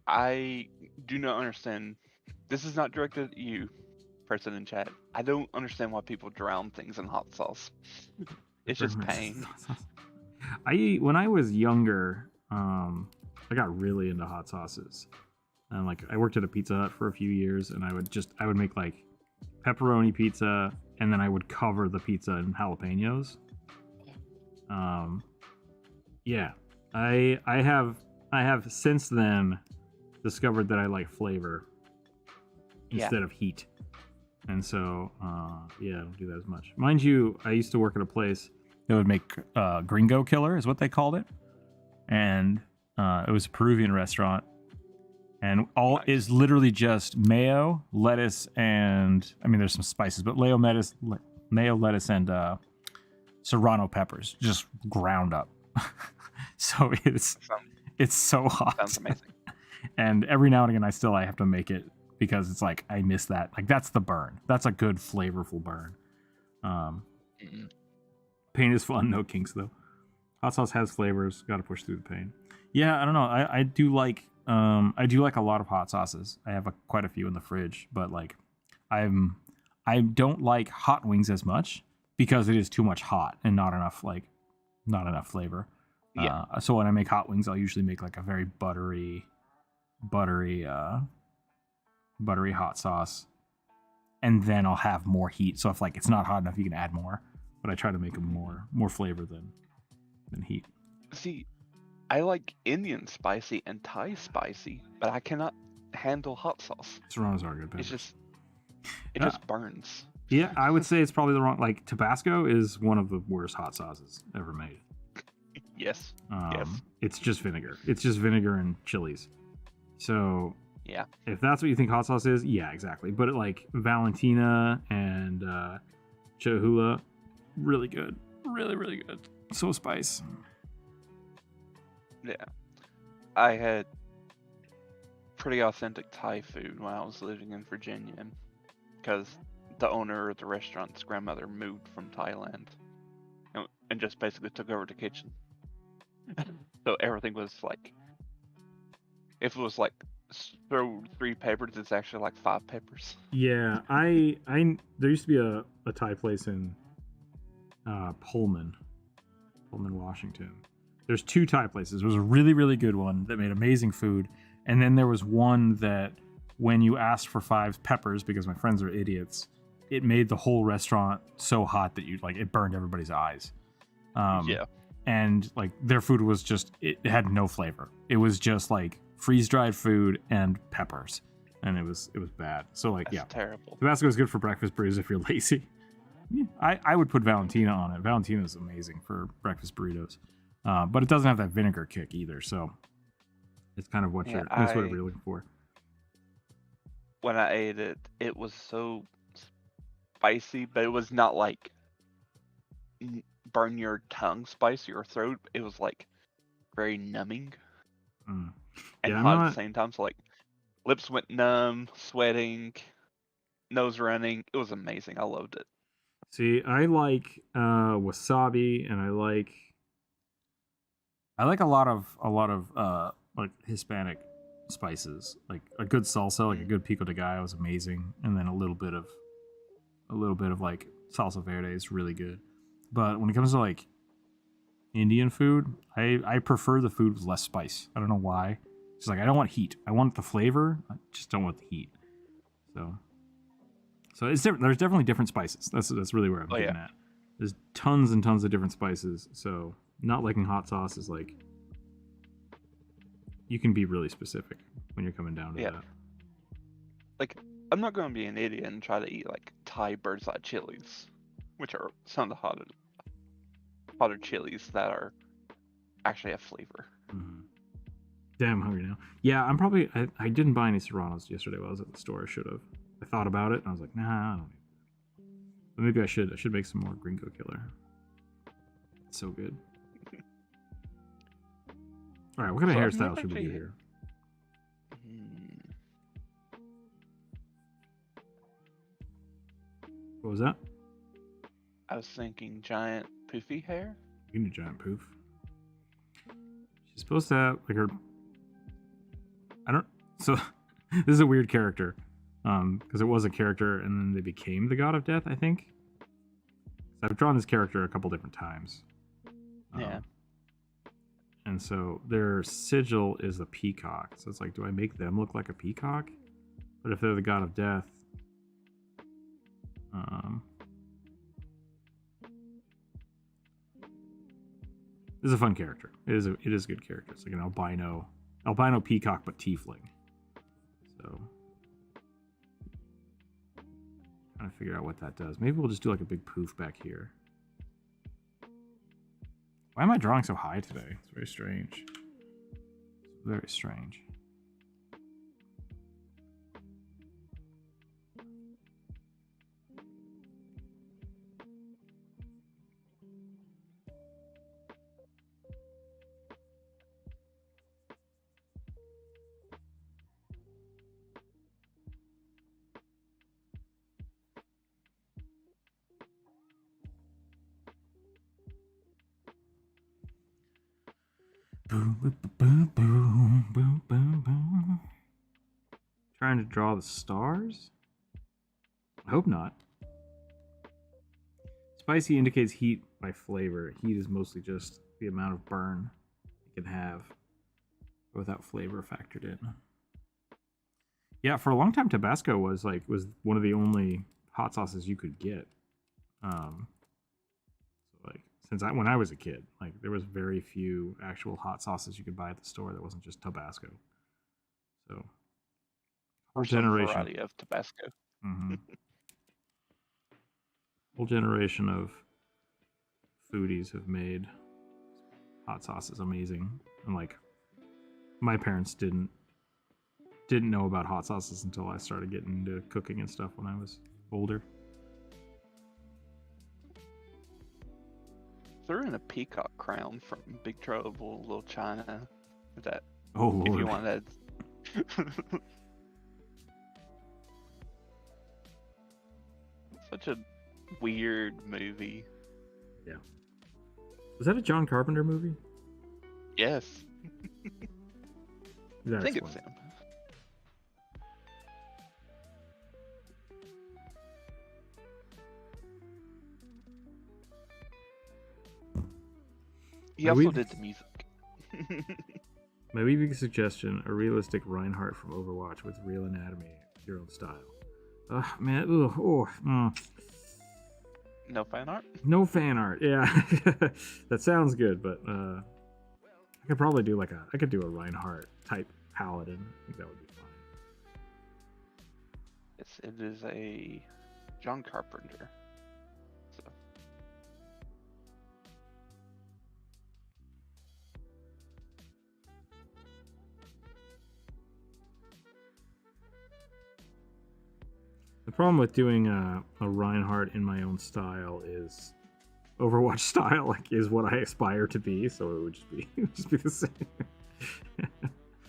I do not understand. This is not directed at you, person in chat. I don't understand why people drown things in hot sauce. It's just pain. When I was younger, I got really into hot sauces. And like I worked at a Pizza Hut for a few years, and I would make like pepperoni pizza, and then I would cover the pizza in jalapenos. Yeah, I have since then discovered that I like flavor instead of heat, and so yeah, I don't do that as much. Mind you, I used to work at a place that would make Gringo Killer is what they called it, and it was a Peruvian restaurant, and all is literally just mayo, lettuce, and I mean there's some spices, but mayo, lettuce, and serrano peppers just ground up. So it's so hot. Sounds amazing. And every now and again I have to make it because it's like I miss that. Like that's the burn. That's a good flavorful burn. Pain is fun, no kinks though. Hot sauce has flavors, got to push through the pain. Yeah, I don't know. I do like a lot of hot sauces. I have quite a few in the fridge, but like I don't like hot wings as much because it is too much hot and not enough flavor. Yeah. So when I make hot wings, I'll usually make like a very buttery hot sauce, and then I'll have more heat. So if like it's not hot enough, you can add more. But I try to make them more flavor than heat. See, I like Indian spicy and Thai spicy, but I cannot handle hot sauce. Serranos are good. It's just it just burns. Yeah, I would say it's probably the wrong. Like Tabasco is one of the worst hot sauces ever made. Yes. It's just vinegar. It's just vinegar and chilies. So yeah, if that's what you think hot sauce is, yeah, exactly. But like Valentina and Cholula, really good, really good. So spice. Yeah, I had pretty authentic Thai food when I was living in Virginia, because the owner of the restaurant's grandmother moved from Thailand and just basically took over the kitchen. So everything was like, if it was like throw 3 peppers, it's actually like 5 peppers. Yeah, I there used to be a Thai place in Pullman, Washington. There's 2 Thai places. There was a really good one that made amazing food, and then there was one that when you asked for 5 peppers, because my friends are idiots, it made the whole restaurant so hot that it burned everybody's eyes. Yeah. And like their food was just, it had no flavor. It was just like freeze-dried food and peppers, and it was bad. So like, That's terrible. Tabasco is good for breakfast burritos if you're lazy. Yeah, I would put Valentina on it. Valentina is amazing for breakfast burritos, but it doesn't have that vinegar kick either. So it's kind of that's what you're looking for. When I ate it, it was so spicy, but it was not like burn your tongue spicy or throat. It was like very numbing and hot at the same time. So like lips went numb, sweating, nose running. It was amazing. I loved it. See, I like wasabi, and I like a lot of like Hispanic spices. Like a good salsa, like a good pico de gallo is amazing, and then a little bit of like salsa verde is really good. But when it comes to like Indian food, I prefer the food with less spice. I don't know why. It's like I don't want heat. I want the flavor. I just don't want the heat. So it's different. There's definitely different spices. That's really where I'm getting at. There's tons and tons of different spices. So not liking hot sauce is like, you can be really specific when you're coming down to that. Like, I'm not going to be an idiot and try to eat like Thai bird's eye chilies, which are some of the hotter chilies that are actually have flavor. Mm-hmm. Damn, I'm hungry now. Yeah, I'm probably. I didn't buy any serranos yesterday while I was at the store. I should have. I thought about it and I was like, nah, I don't need it. But maybe I should. I should make some more Gringo Killer. It's so good. All right, what kind of hairstyle should we do here? What was that? I was thinking giant poofy hair. You can do giant poof. She's supposed to have like her. So this is a weird character, because it was a character and then they became the god of death, I think. I've drawn this character a couple different times. Yeah. And so their sigil is a peacock. So it's like, do I make them look like a peacock? But if they're the god of death, It's a fun character. It is a good character. It's like an albino peacock, but tiefling. So, trying to figure out what that does. Maybe we'll just do like a big poof back here. Why am I drawing so high today? It's very strange. It's very strange. Boom, boom, boom, boom, boom, boom, boom. Trying to draw the stars? I hope not. Spicy indicates heat by flavor. Heat is mostly just the amount of burn you can have without flavor factored in. Yeah, for a long time, Tabasco was one of the only hot sauces you could get. When I was a kid, like there was very few actual hot sauces you could buy at the store that wasn't just Tabasco. So, whole generation variety of Tabasco. Mm-hmm. Whole generation of foodies have made hot sauces amazing, and like my parents didn't know about hot sauces until I started getting into cooking and stuff when I was older. Threw in a peacock crown from Big Trouble Little China. That Oh Lord. If you want that. Such a weird movie. Yeah. Was that a John Carpenter movie? Yes. I think it's him. He also did the music. My weaving suggestion: a realistic Reinhardt from Overwatch with real anatomy, your own style. Man, No fan art? No fan art. Yeah, that sounds good, but I could probably do I could do a Reinhardt type paladin. I think that would be fun. It is a John Carpenter. So. The problem with doing a Reinhardt in my own style is Overwatch style is what I aspire to be, so it would just be the same.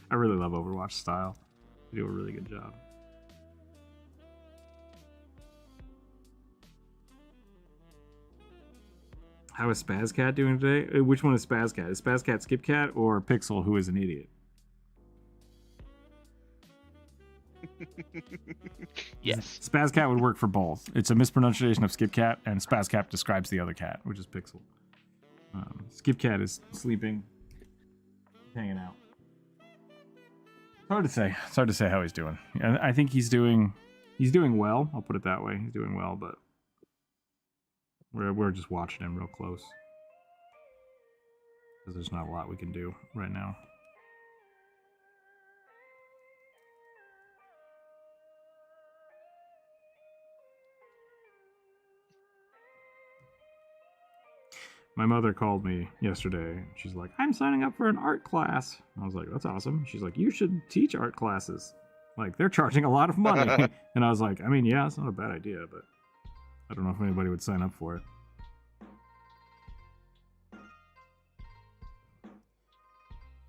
I really love Overwatch style. They do a really good job. How is Spazcat doing today? Which one is Spazcat? Is Spazcat Skipcat or Pixel, who is an idiot? Yes. Spazcat would work for both. It's a mispronunciation of Skipcat, and Spazcat describes the other cat, which is Pixel. Skipcat is sleeping, hanging out. It's hard to say. It's hard to say how he's doing. I think he's doing well. I'll put it that way. He's doing well, but we're just watching him real close because there's not a lot we can do right now. My mother called me yesterday. She's like, I'm signing up for an art class. I was like, that's awesome. She's like, you should teach art classes. Like, they're charging a lot of money. And I was like, I mean, yeah, it's not a bad idea, but I don't know if anybody would sign up for it.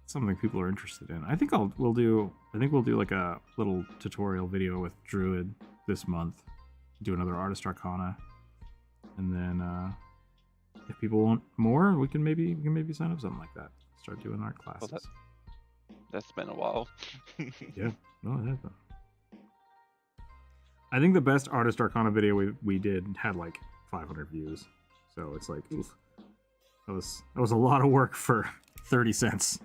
Something people are interested in. I think we'll do like a little tutorial video with Druid this month. Do another Artist Arcana. And then if people want more, we can maybe sign up something like that. Start doing art classes. Well, that's been a while. Yeah, no, it has been. I think the best Artist Arcana video we did had like 500 views. So it's like, oof, that was a lot of work for 30 cents.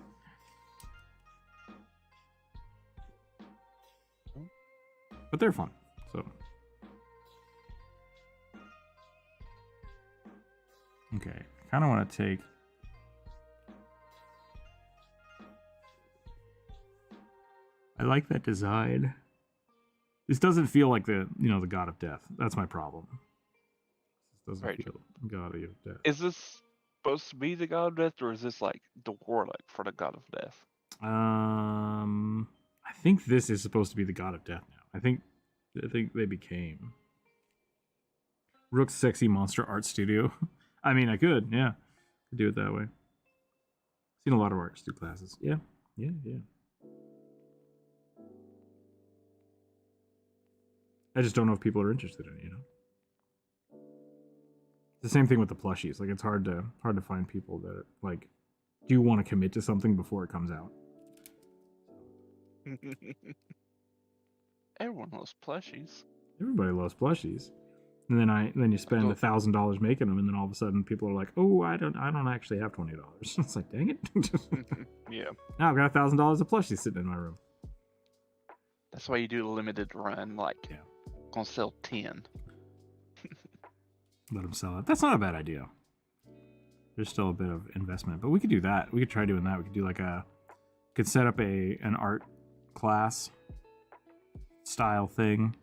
But they're fun, so. Okay, I kind of want to take I like that design. This doesn't feel like the God of Death. That's my problem. This doesn't feel God of Death. Is this supposed to be the God of Death, or is this like the warlock for the God of Death? I think this is supposed to be the God of Death now. I think they became Rook's Sexy Monster Art Studio. I mean, I could, yeah, do it that way. Seen a lot of artists do classes. Yeah. I just don't know if people are interested in it, you know. It's the same thing with the plushies. Like, it's hard to find people that like do want to commit to something before it comes out. Everyone loves plushies. Everybody loves plushies. And then you spend $1,000 making them, and then all of a sudden people are like, "Oh, I don't actually have $20." It's like, dang it. Yeah. Now I've got $1,000 of plushies sitting in my room. That's why you do the limited run. Like, gonna sell 10. Let them sell it. That's not a bad idea. There's still a bit of investment, but we could do that. We could try doing that. We could do like could set up an art class style thing,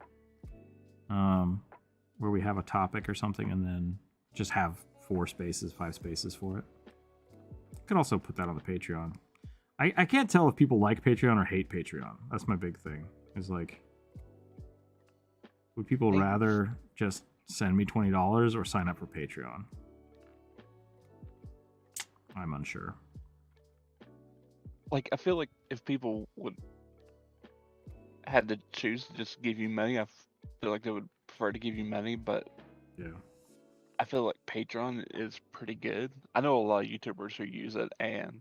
where we have a topic or something, and then just have 5 spaces for it. Could also put that on the Patreon. I can't tell if people like Patreon or hate Patreon. That's my big thing. Is like, would people rather just send me $20 or sign up for Patreon? I'm unsure. Like, I feel like if people had to choose to just give you money, I feel like they would prefer to give you money, but yeah, I feel like Patreon is pretty good. I know a lot of YouTubers who use it, and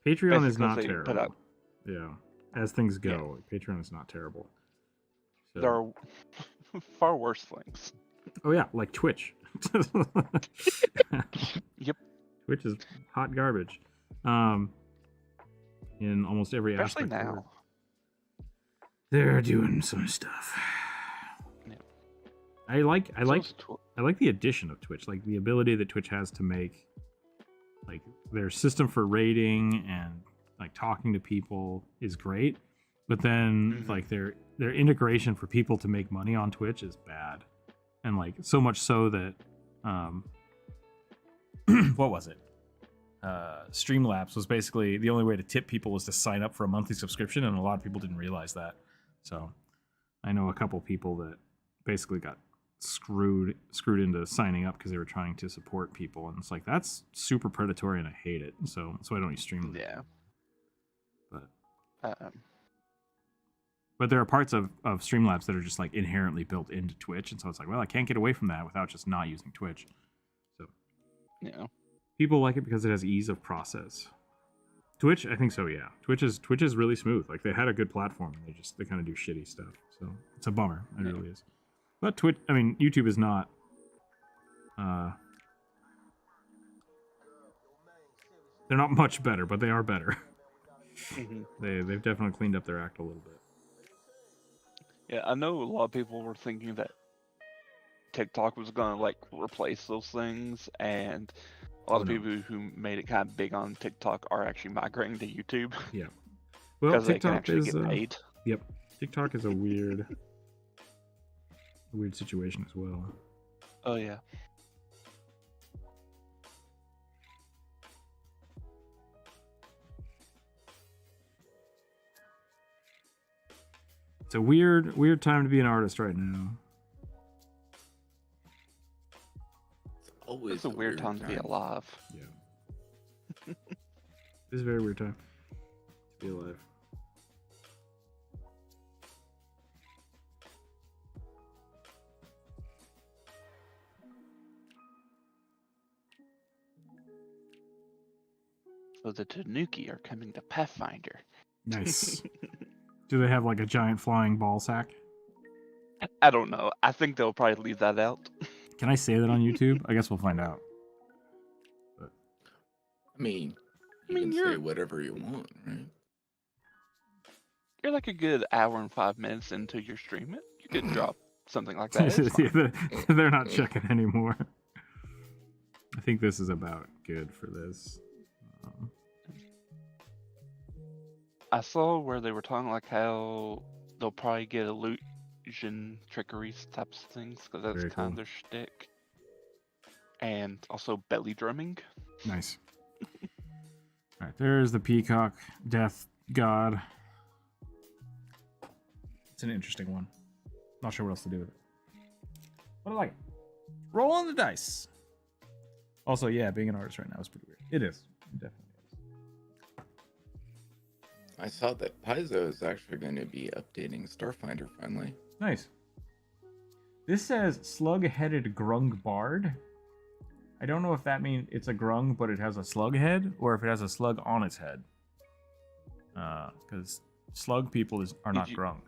Patreon is not terrible. Yeah, as things go, Patreon is not terrible. So. There are far worse things. Oh yeah, like Twitch. Yep. Twitch is hot garbage. In almost every especially aspect. Now. They're doing some stuff. Yeah. I like the addition of Twitch, like the ability that Twitch has to make like their system for rating and like talking to people is great, but then like their integration for people to make money on Twitch is bad, and like so much so that what was it? Streamlabs was basically the only way to tip people was to sign up for a monthly subscription, and a lot of people didn't realize that. So I know a couple people that basically got screwed into signing up because they were trying to support people, and it's like, that's super predatory and I hate it. So I don't use Streamlabs. Yeah. But there are parts of Streamlabs that are just like inherently built into Twitch, and so it's like, well, I can't get away from that without just not using Twitch. So yeah, people like it because it has ease of process. Twitch, I think so, yeah. Twitch is really smooth. Like, they had a good platform, and they kind of do shitty stuff. So it's a bummer. It really is. But YouTube is not. They're not much better, but they are better. They've definitely cleaned up their act a little bit. Yeah, I know a lot of people were thinking that TikTok was gonna like replace those things, and a lot of people who made it kind of big on TikTok are actually migrating to YouTube. Yeah. Well, because they can actually get paid. Yep. TikTok is a weird situation as well. Oh yeah. It's a weird time to be an artist right now. It's a weird time to be alive. Yeah. It's a very weird time to be alive. So the Tanuki are coming to Pathfinder. Nice. Do they have like a giant flying ball sack? I don't know. I think they'll probably leave that out. Can I say that on YouTube? I guess we'll find out. But you can say whatever you want, right? You're like a good hour and 5 minutes into your stream. You could drop something like that. They're not checking anymore. I think this is about good for this. I saw where they were talking like how they'll probably get illusion trickeries types of things because that's Very kind of cool. their shtick. And also belly drumming. Nice. All right, there's the peacock death god. It's an interesting one. Not sure what else to do with it. But I like it. Rolling the dice. Also, yeah, being an artist right now is pretty weird. It is. It definitely is. I saw that Paizo is actually going to be updating Starfinder finally. Nice. This says slug-headed grung bard. I don't know if that means it's a grung, but it has a slug head, or if it has a slug on its head. Because slug people are not grung.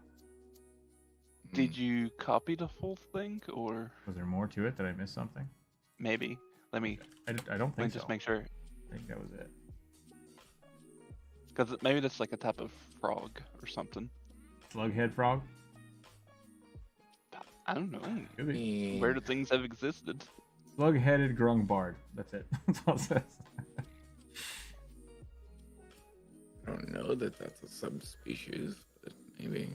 Did you copy the whole thing, or Was there more to it? Did I miss something? maybe? Let me. I don't think so. Just make sure, I think that was it. because maybe that's like a type of frog or something. Slughead frog? I don't know. Could be. Where do things have existed? Slug-headed grung bard. That's it. That's all it says. I don't know that that's a subspecies, but maybe.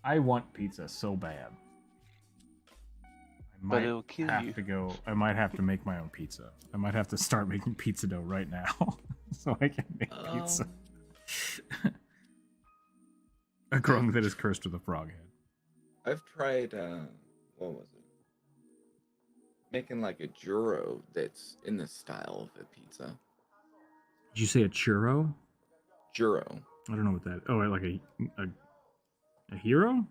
I want pizza so bad. But it'll kill you. I might have to make my own pizza. I might have to start making pizza dough right now so I can make pizza. A grung that is cursed with a frog head. I've tried, what was it? Making like a gyro that's in the style of a pizza. Did you say a churro? Gyro. I don't know what that. Oh, like a hero?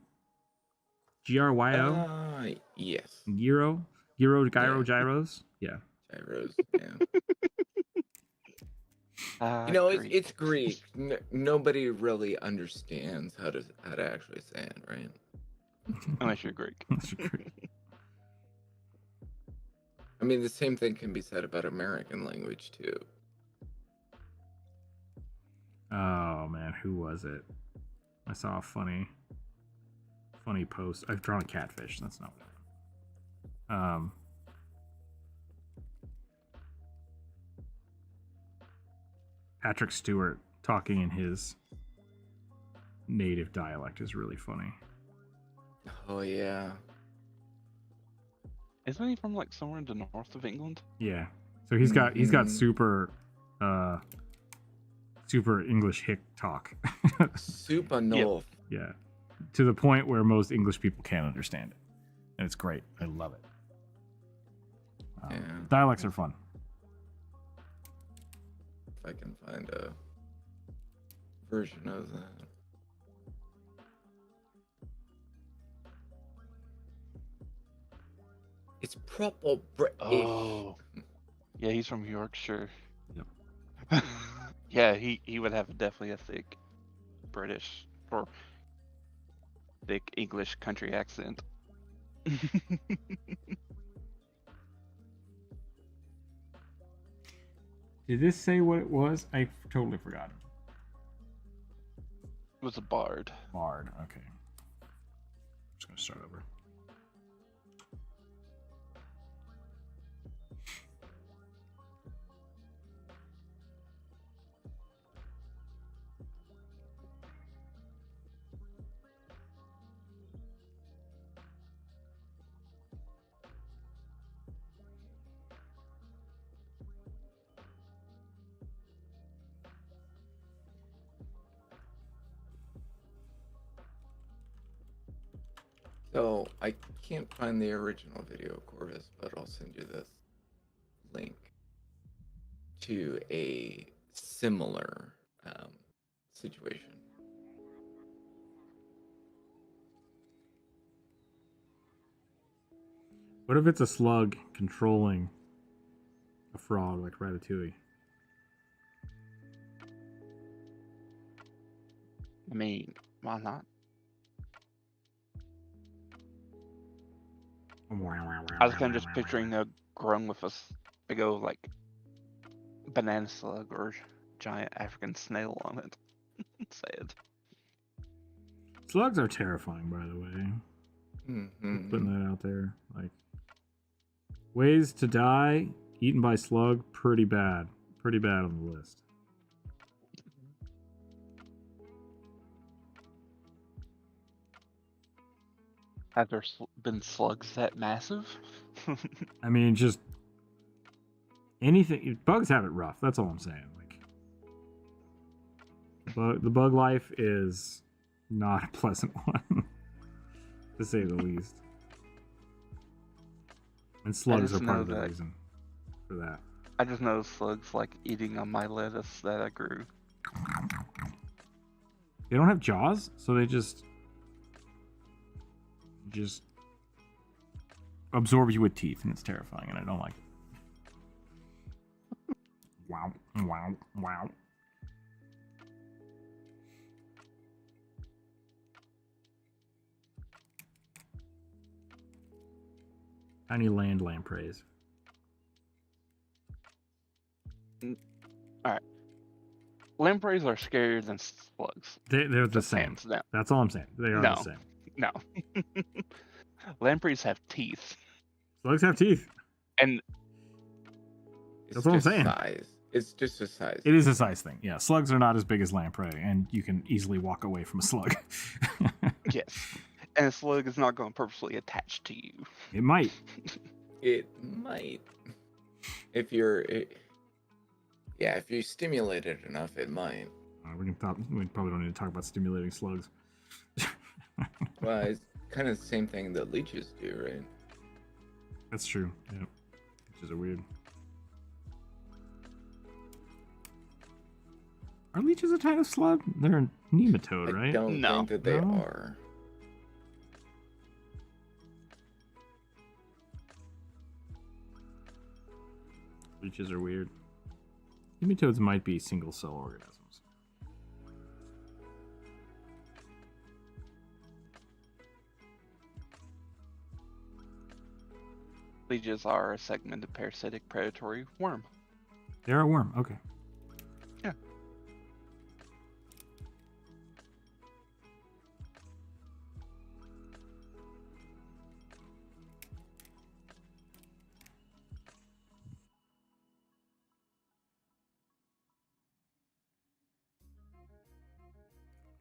Gryo? Yes. Gyro, gyros. Yeah. Gyros. Yeah. You know, it's Greek. Nobody really understands how to actually say it, right? Unless you're Greek. I mean, the same thing can be said about American language too. Oh man, who was it? I saw a funny post. I've drawn a catfish. That's not what. Patrick Stewart talking in his native dialect is really funny. Oh yeah. Isn't he from like somewhere in the north of England? Yeah. So he's got super English hick talk. Super north. Yeah. To the point where most English people can't understand it. And it's great. I love it. Dialects are fun. If I can find a version of that. It's proper British. Oh. Yeah, he's from Yorkshire. Yep. Yeah, he would have definitely a thick British or thick English country accent. Did this say what it was? I totally forgot. It was a bard. Bard, okay. I'm just gonna start over. So I can't find the original video, Corvus, but I'll send you this link to a similar situation. What if it's a slug controlling a frog like Ratatouille? I mean, why not? I was kind of just picturing a grung with a big old like banana slug or giant African snail on it. Sad. Slugs are terrifying, by the way. Mm-hmm. Putting that out there, like Ways to die, eaten by slug, pretty bad. Pretty bad on the list. Have there been slugs that massive? I mean, just anything. Bugs have it rough. That's all I'm saying. Like, the bug life is not a pleasant one, to say the least. And slugs are part of the reason for that. I just know slugs like eating on my lettuce that I grew. They don't have jaws, so they just absorb you with teeth, and it's terrifying, and I don't like it. Wow, wow, wow. Tiny land lampreys. Alright. Lampreys are scarier than slugs. They're the same. Hands down. That's all I'm saying. They are the same. No. Lampreys have teeth. Slugs have teeth. And that's what I'm saying. Size. It's just a size. It is a size thing. Yeah, slugs are not as big as lamprey, and you can easily walk away from a slug. yes. And a slug is not going to purposely attach to you. It might. It might. If you're... Yeah, if you stimulate it enough, it might. We probably don't need to talk about stimulating slugs. Well, it's kind of the same thing that leeches do, right? That's true. Yeah. Leeches are weird. Are leeches a type of slug? They're a nematode, right? I don't think that they are. Leeches are weird. Nematodes might be single-cell organisms. Leeches are a segmented parasitic predatory worm. They're a worm, okay. Yeah.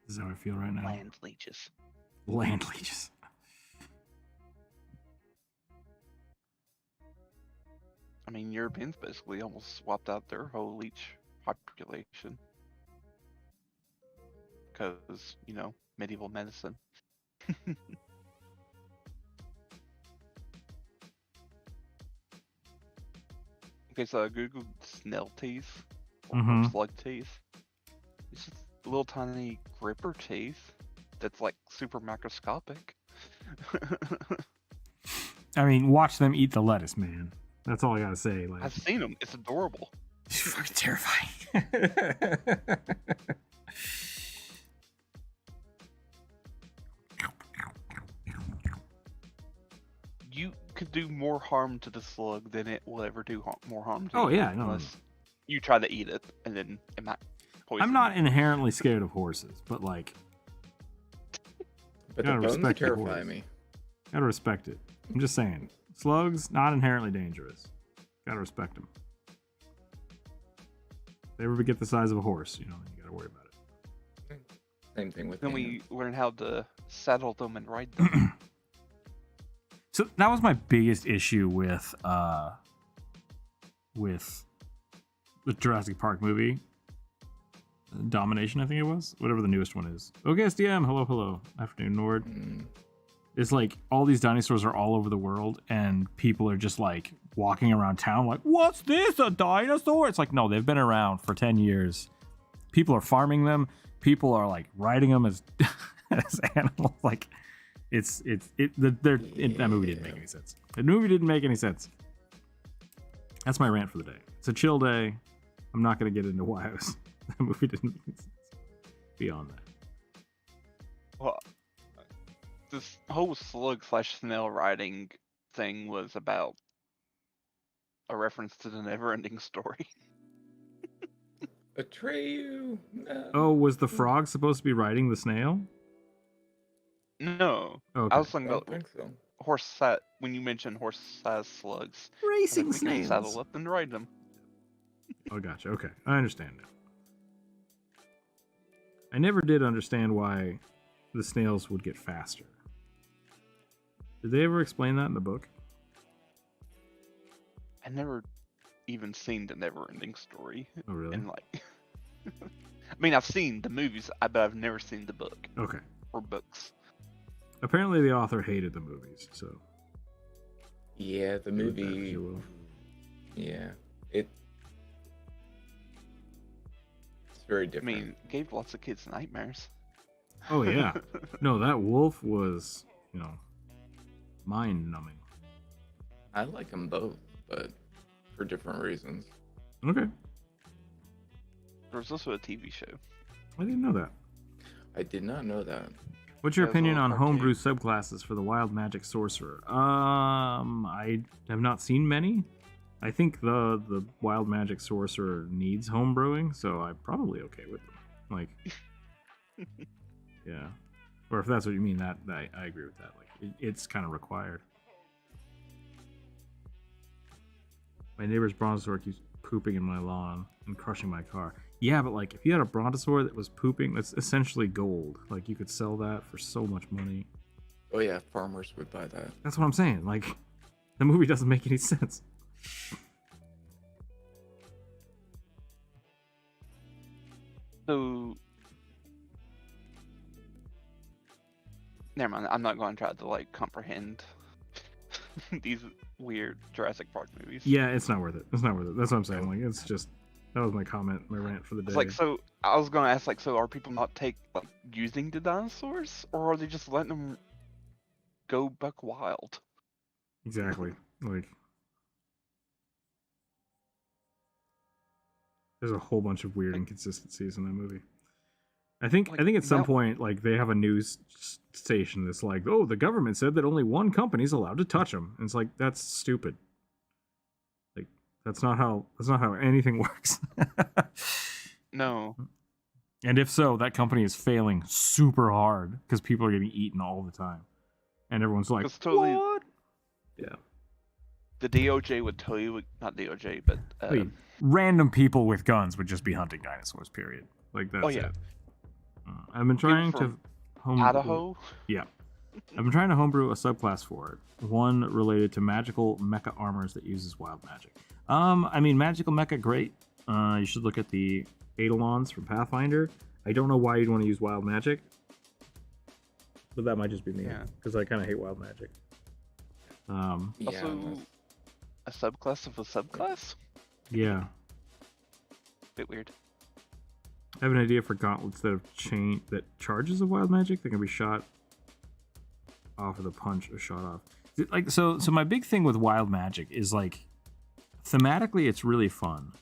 This is how I feel right now. Land leeches. Land leeches. I mean, Europeans basically almost swapped out their whole leech population. Because, you know, medieval medicine. Okay, so I googled snail teeth, or slug teeth. It's just little tiny gripper teeth that's like super macroscopic. I mean, watch them eat the lettuce, man. That's all I gotta say. Like, I've seen them. It's adorable. It's fucking terrifying. You could do more harm to the slug than it will ever do more harm to you. Oh yeah, no. Unless you try to eat it, and then it might poison I'm not inherently scared of horses, but like, but the bones terrify me. Gotta respect it. I'm just saying, slugs not inherently dangerous. Gotta respect them. If they ever get the size of a horse, you know, then you gotta worry about it. Same thing with. Then we learn how to saddle them and ride them. So that was my biggest issue with the Jurassic Park movie. Domination, I think it was. Whatever the newest one is. Okay, SDM, hello. Afternoon, Nord. It's like all these dinosaurs are all over the world, and people are just like walking around town like, what's this, a dinosaur? It's like, no, they've been around for 10 years. People are farming them. People are like riding them as, as animals. Like, that movie didn't make any sense. The movie didn't make any sense. That's my rant for the day. It's a chill day. I'm not going to get into why that movie didn't make any sense. Beyond that. Well, this whole slug/snail riding thing was about a reference to the never-ending story. Atreyu. No. Oh, was the frog supposed to be riding the snail? No. Okay. I was thinking I about don't think so. horse sat when you mentioned horse-sized slugs, Racing we can saddle snails. up and ride them. Oh, gotcha. Okay, I understand now. I never did understand why the snails would get faster. Did they ever explain that in the book? I never even seen the never-ending story. Oh, really? And like, I mean, I've seen the movies, but I've never seen the book Okay. or books. Apparently, the author hated the movies, so. Yeah, the Read that if movie. you will. Yeah, it's very I different. mean, it gave lots of kids nightmares. Oh, yeah. No, that wolf was, mind-numbing. I like them both, but for different reasons. Okay. There was also a TV show. I didn't know that. I did not know that. What's your That was a opinion little on cartoon. homebrew subclasses for the wild magic sorcerer? I have not seen many. I think the wild magic sorcerer needs homebrewing, so I'm probably okay with them. Like, yeah. Or if that's what you mean, that I agree with that. Like, it's kind of required. My neighbor's brontosaur keeps pooping in my lawn and crushing my car. Yeah, but like, if you had a brontosaur that was pooping, that's essentially gold. Like, you could sell that for so much money. Oh yeah, farmers would buy that. That's what I'm saying. Like, the movie doesn't make any sense. So, never mind. I'm not going to try to like comprehend these weird Jurassic Park movies. Yeah, it's not worth it. It's not worth it. That's what I'm saying. Like, it's just, that was my comment, my rant for the day. It's like, so I was going to ask, like, so are people not using the dinosaurs, or are they just letting them go buck wild? Exactly. Like, there's a whole bunch of weird inconsistencies in that movie. I think at some point, like, they have a news station that's like, oh, the government said that only one company's allowed to touch them. And it's like, that's stupid. Like, that's not how anything works. No. And if so, that company is failing super hard because people are getting eaten all the time. And everyone's like, It's totally- what? Yeah. The DOJ would tell you, not DOJ, but Wait, random people with guns would just be hunting dinosaurs, period. Like, that's yeah. it. I've been trying to from homebrew. Idaho. Yeah. I've been trying to homebrew a subclass for it. One related to magical mecha armors that uses wild magic. I mean, magical mecha, great. You should look at the Eidolons from Pathfinder. I don't know why you'd want to use wild magic. But that might just be me. Yeah. Because I kind of hate wild magic. Yeah, Also, a subclass of a subclass? Yeah. Bit weird. I have an idea for gauntlets that charges of wild magic that can be shot off with a punch or shot off. Like, so my big thing with wild magic is, like, thematically it's really fun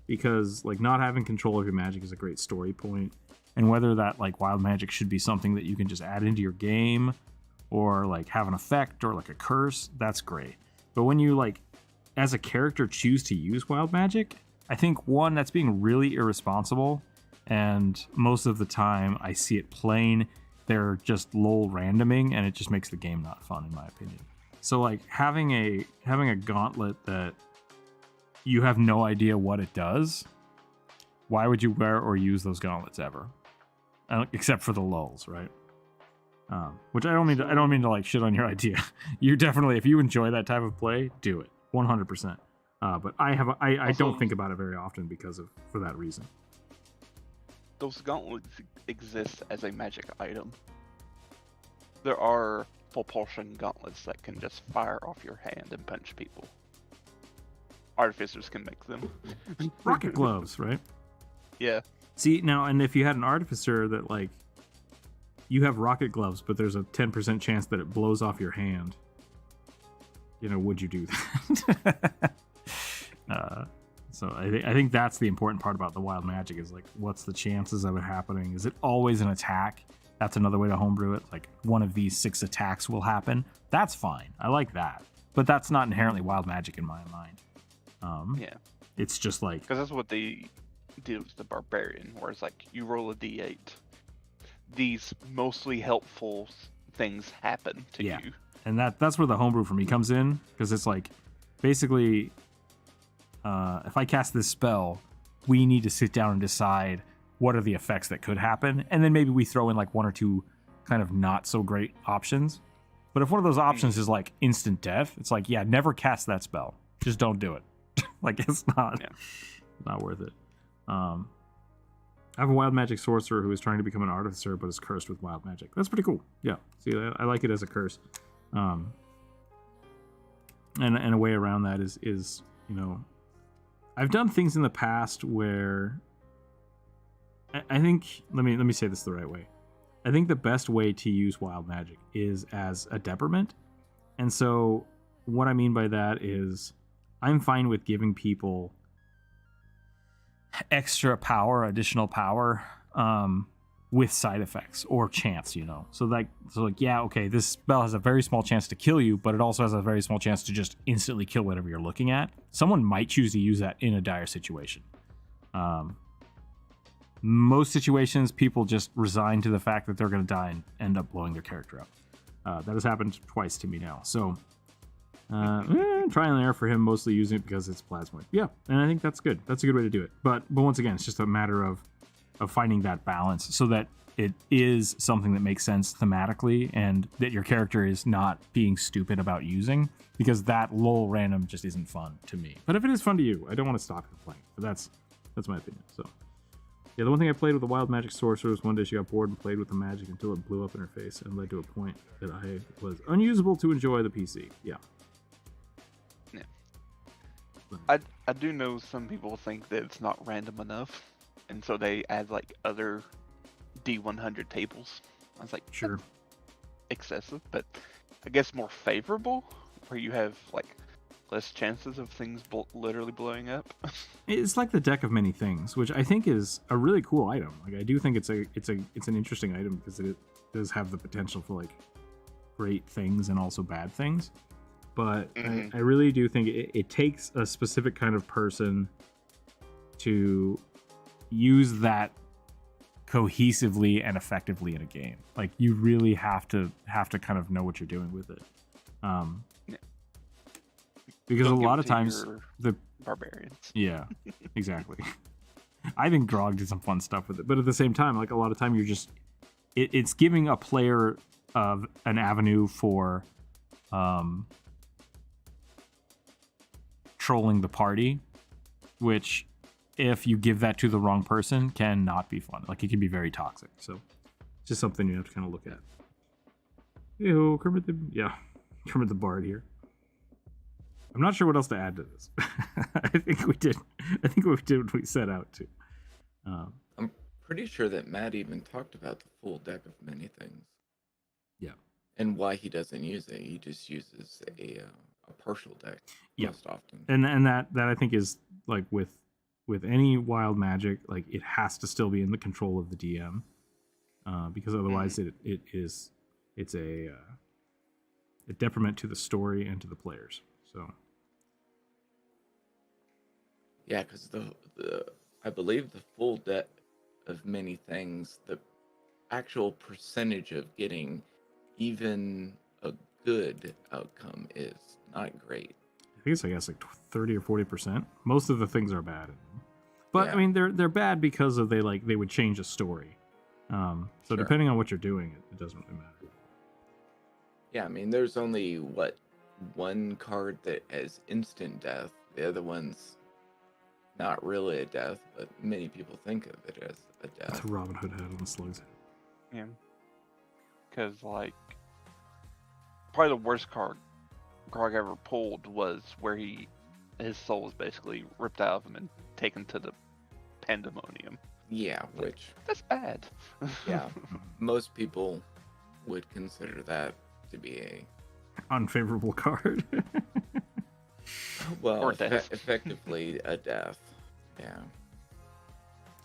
because, like, not having control of your magic is a great story point, and whether that, like, wild magic should be something that you can just add into your game or, like, have an effect or, like, a curse, that's great. But when you, like, as a character choose to use wild magic, I think, one, that's being really irresponsible. And most of the time I see it plain, they're just lol randoming, and it just makes the game not fun, in my opinion. So, like, having a gauntlet that you have no idea what it does, why would you wear or use those gauntlets ever? Except for the lulls, right? Which I don't mean to like shit on your idea. You definitely, if you enjoy that type of play, do it 100%. But I don't think about it very often for that reason. Those gauntlets exist as a magic item. There are propulsion gauntlets that can just fire off your hand and punch people. Artificers can make them. Rocket gloves, right? Yeah. See, now, and if you had an artificer that, like, you have rocket gloves, but there's a 10% chance that it blows off your hand, would you do that? So I think that's the important part about the wild magic is, like, what's the chances of it happening? Is it always an attack? That's another way to homebrew it. Like, one of these 6 attacks will happen. That's fine. I like that. But that's not inherently wild magic in my mind. Yeah. It's just like... Because that's what they did with the barbarian, where it's like, you roll a d8. These mostly helpful things happen to you. And that's where the homebrew for me comes in, because it's like basically if I cast this spell, we need to sit down and decide what are the effects that could happen, and then maybe we throw in like one or two kind of not so great options. But if one of those options is like instant death, it's like, yeah, never cast that spell. Just don't do it. Like, it's not worth it. I have a wild magic sorcerer who is trying to become an artificer but is cursed with wild magic. That's pretty cool. Yeah, see, I like it as a curse. And a way around that is you know, I've done things in the past where I think, let me say this the right way. I think the best way to use wild magic is as a detriment. And so what I mean by that is I'm fine with giving people extra power, additional power, with side effects or chance, you know. So like, yeah, okay, this spell has a very small chance to kill you, but it also has a very small chance to just instantly kill whatever you're looking at. Someone might choose to use that in a dire situation. Most situations, people just resign to the fact that they're going to die and end up blowing their character up. That has happened twice to me now. So, try and error for him, mostly using it because it's plasmoid. Yeah, and I think that's good. That's a good way to do it. But once again, it's just a matter of finding that balance so that it is something that makes sense thematically and that your character is not being stupid about using, because that lol random just isn't fun to me. But if it is fun to you, I don't want to stop you playing. But that's my opinion. So. Yeah, the one thing I played with the wild magic sorcerer was one day she got bored and played with the magic until it blew up in her face and led to a point that I was unusable to enjoy the PC. Yeah. Yeah. I do know some people think that it's not random enough, and so they add like other D100 tables. I was like, sure, excessive, but I guess more favorable, where you have like less chances of things literally blowing up. It's like the deck of many things, which I think is a really cool item. Like, I do think it's an interesting item because it does have the potential for like great things and also bad things. But I really do think it takes a specific kind of person to use that cohesively and effectively in a game. Like, you really have to kind of know what you're doing with it. Because a lot of times the barbarians. Yeah, exactly. I think Grog did some fun stuff with it, but at the same time, like, a lot of time you're just it's giving a player of an avenue for trolling the party, which if you give that to the wrong person can not be fun. Like, it can be very toxic. So it's just something you have to kind of look at. Ew, Kermit the Bard here. I'm not sure what else to add to this. I think we did what we set out to. I'm pretty sure that Matt even talked about the full deck of many things. Yeah. And why he doesn't use it. He just uses a partial deck most often. And that I think is like with any wild magic, like, it has to still be in the control of the DM, because otherwise it's a detriment to the story and to the players. So. Yeah, because I believe the full deck of many things, the actual percentage of getting even a good outcome is not great. I think it's, I guess, like 30 or 40%. Most of the things are bad, but yeah. I mean, they're bad because of they would change a story. So sure. Depending on what you're doing, it doesn't really matter. Yeah, I mean, there's only one card that has instant death. The other one's not really a death, but many people think of it as a death. That's a Robin Hood head on the slug's head. Yeah. Because, like, probably the worst card Grog ever pulled was where his soul was basically ripped out of him and taken to the pandemonium. Yeah, which... That's bad. Yeah, most people would consider that to be a... unfavorable card. Well, effectively a death. Yeah.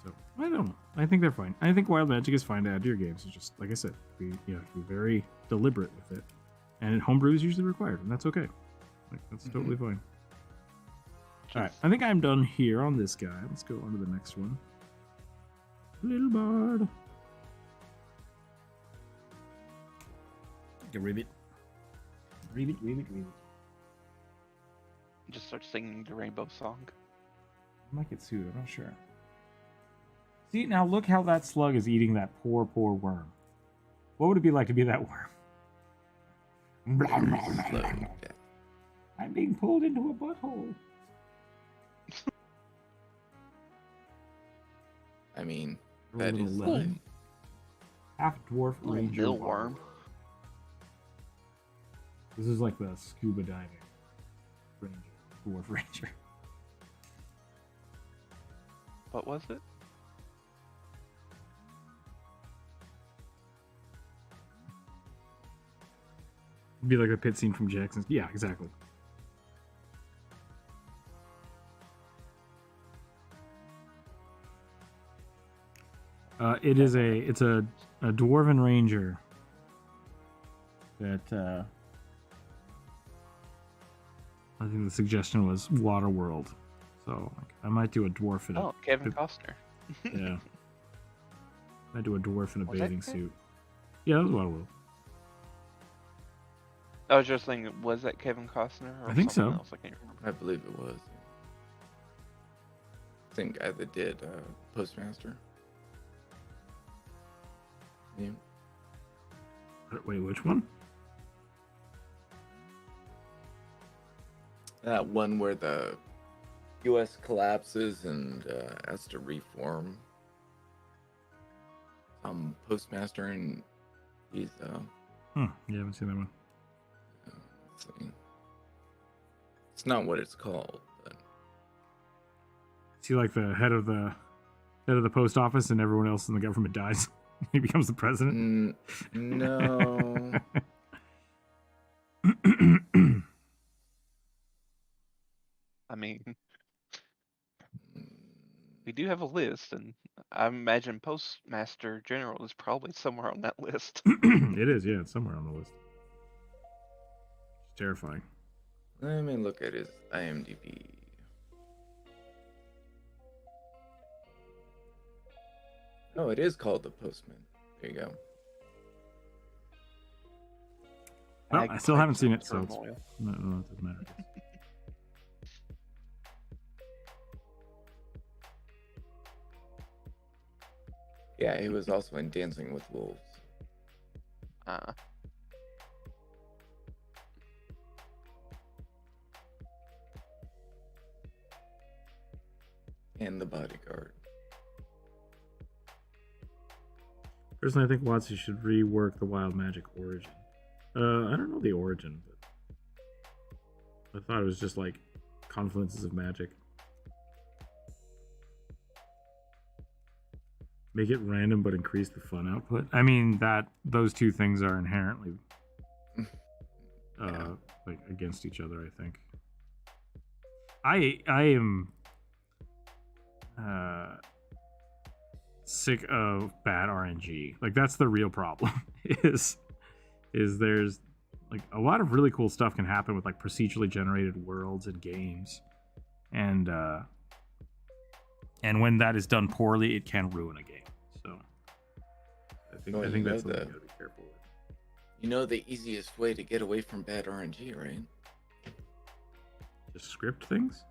So, I don't know. I think they're fine. I think wild magic is fine to add to your games. It's just, like I said, be very deliberate with it. And homebrew is usually required, and that's okay. Like, that's totally fine. Alright, I think I'm done here on this guy. Let's go on to the next one. Little Bard. Like a ribbit. Read it, read it, read it. Just start singing the rainbow song. I might get sued, I'm not sure. See, now look how that slug is eating that poor, poor worm. What would it be like to be that worm? Slow death. I'm being pulled into a butthole. I mean, Or a that little is lemon. life. Half dwarf Little ranger mealworm. This is like the scuba diving ranger, dwarf ranger. What was it? It'd be like a pit scene from Jackson's. Yeah, exactly. It's a dwarven ranger that I think the suggestion was Waterworld, so like, I might do a dwarf in a Oh, Kevin Costner. yeah. I might do a dwarf in a Was that bathing Kevin? suit. Yeah, that was Waterworld. I was just thinking, was that Kevin Costner or I think someone so. else? I can't remember. I believe it was. Same guy that did Postmaster. Yeah. Wait, which one? That one where the U.S. collapses and has to reform. Postmaster, and he's Yeah, I haven't seen that one. let's see. It's not what it's called, but Is he like the head of the post office, and everyone else in the government dies? He becomes the president. no. I mean, we do have a list, and I imagine Postmaster General is probably somewhere on that list. It is, yeah, it's somewhere on the list. It's terrifying. Let me look at his IMDb. Oh, it is called The Postman. There you go. Well, I still haven't seen it, so it's, Turmoil. no, it doesn't matter. Yeah, he was also in Dancing with Wolves. And The Bodyguard. Personally, I think Watsy should rework the Wild Magic origin. I don't know the origin, but I thought it was just like confluences of magic. Make it random, but increase the fun output. I mean, those two things are inherently like against each other. I think. I am sick of bad RNG. Like that's the real problem. is there's like a lot of really cool stuff can happen with like procedurally generated worlds and games, and when that is done poorly, it can ruin a game. So I think that's something you gotta be careful with. You know the easiest way to get away from bad RNG, right? Just script things.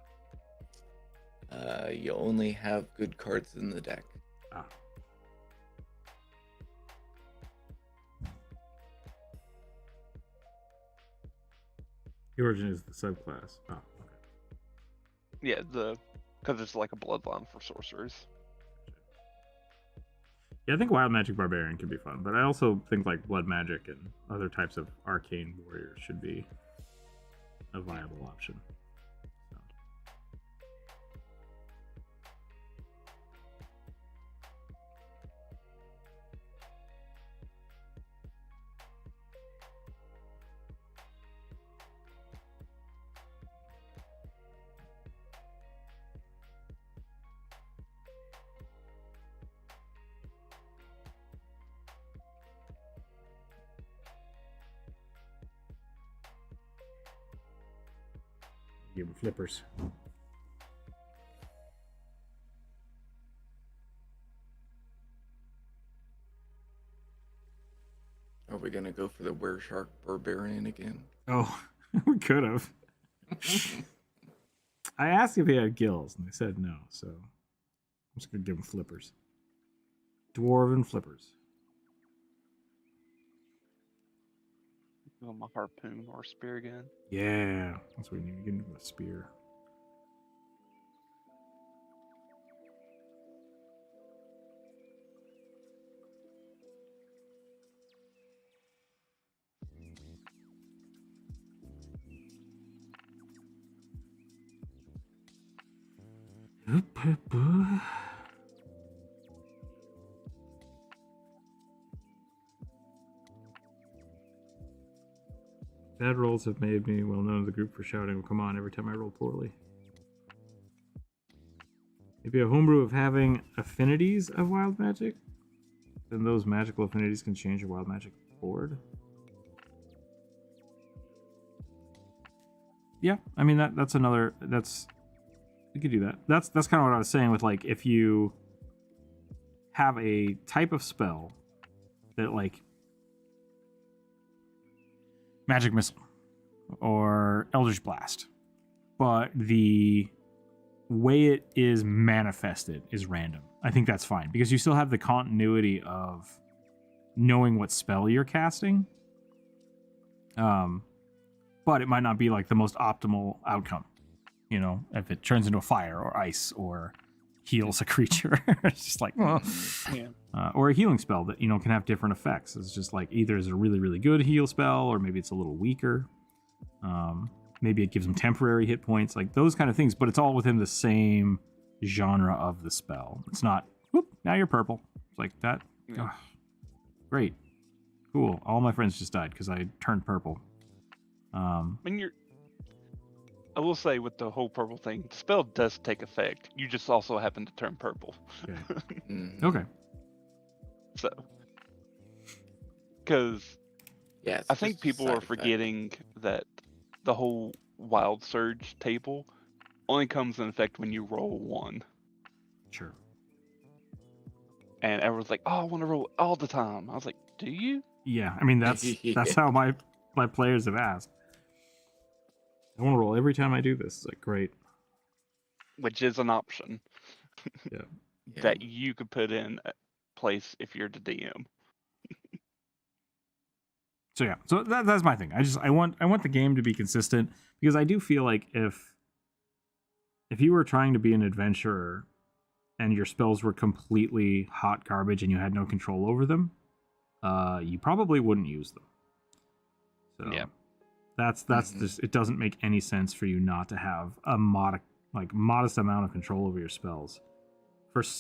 You only have good cards in the deck. Ah. The origin is the subclass. Oh, okay. Yeah, because it's like a bloodline for sorcerers. Yeah, I think Wild Magic Barbarian can be fun, but I also think like Blood Magic and other types of arcane warriors should be a viable option. So. Give them flippers. Oh, we got gonna go for the Wereshark Barbarian again? Oh, we could have. I asked if he had gills, and they said no, so I'm just gonna give him flippers. Dwarven flippers. Give him a harpoon or a spear again. Yeah, that's what we need. Get him a spear. Bad rolls have made me well known to the group for shouting, "Come on," every time I roll poorly. Maybe a homebrew of having affinities of wild magic? Then those magical affinities can change your wild magic board? Yeah, I mean that's another you could do that. That's kind of what I was saying with like if you have a type of spell that like Magic Missile or Eldritch Blast, but the way it is manifested is random. I think that's fine because you still have the continuity of knowing what spell you're casting. But it might not be like the most optimal outcome. You know, if it turns into a fire or ice or heals a creature, it's just like, well, Yeah. or a healing spell that, you know, can have different effects. It's just like either is a really, really good heal spell or maybe it's a little weaker. Maybe it gives them temporary hit points, like those kind of things, but it's all within the same genre of the spell. It's not, whoop, now you're purple. It's like that. Yeah. Oh, great. Cool. All my friends just died because I turned purple. I mean, I will say with the whole purple thing, the spell does take effect. You just also happen to turn purple. Okay. Mhm. Okay. So, because Yeah, it's I think just a people side are effect. forgetting that the whole Wild Surge table only comes in effect when you roll 1. Sure. And everyone's like, "Oh, I want to roll all the time." I was like, "Do you?" Yeah, I mean that's how my players have asked. I want to roll every time I do this. It's like great. Which is an option Yeah. Yeah. that you could put in place if you're the DM. So yeah, so that's my thing. I want the game to be consistent because I do feel like if you were trying to be an adventurer and your spells were completely hot garbage and you had no control over them, you probably wouldn't use them. So Yeah. that's just, it doesn't make any sense for you not to have a modest amount of control over your spells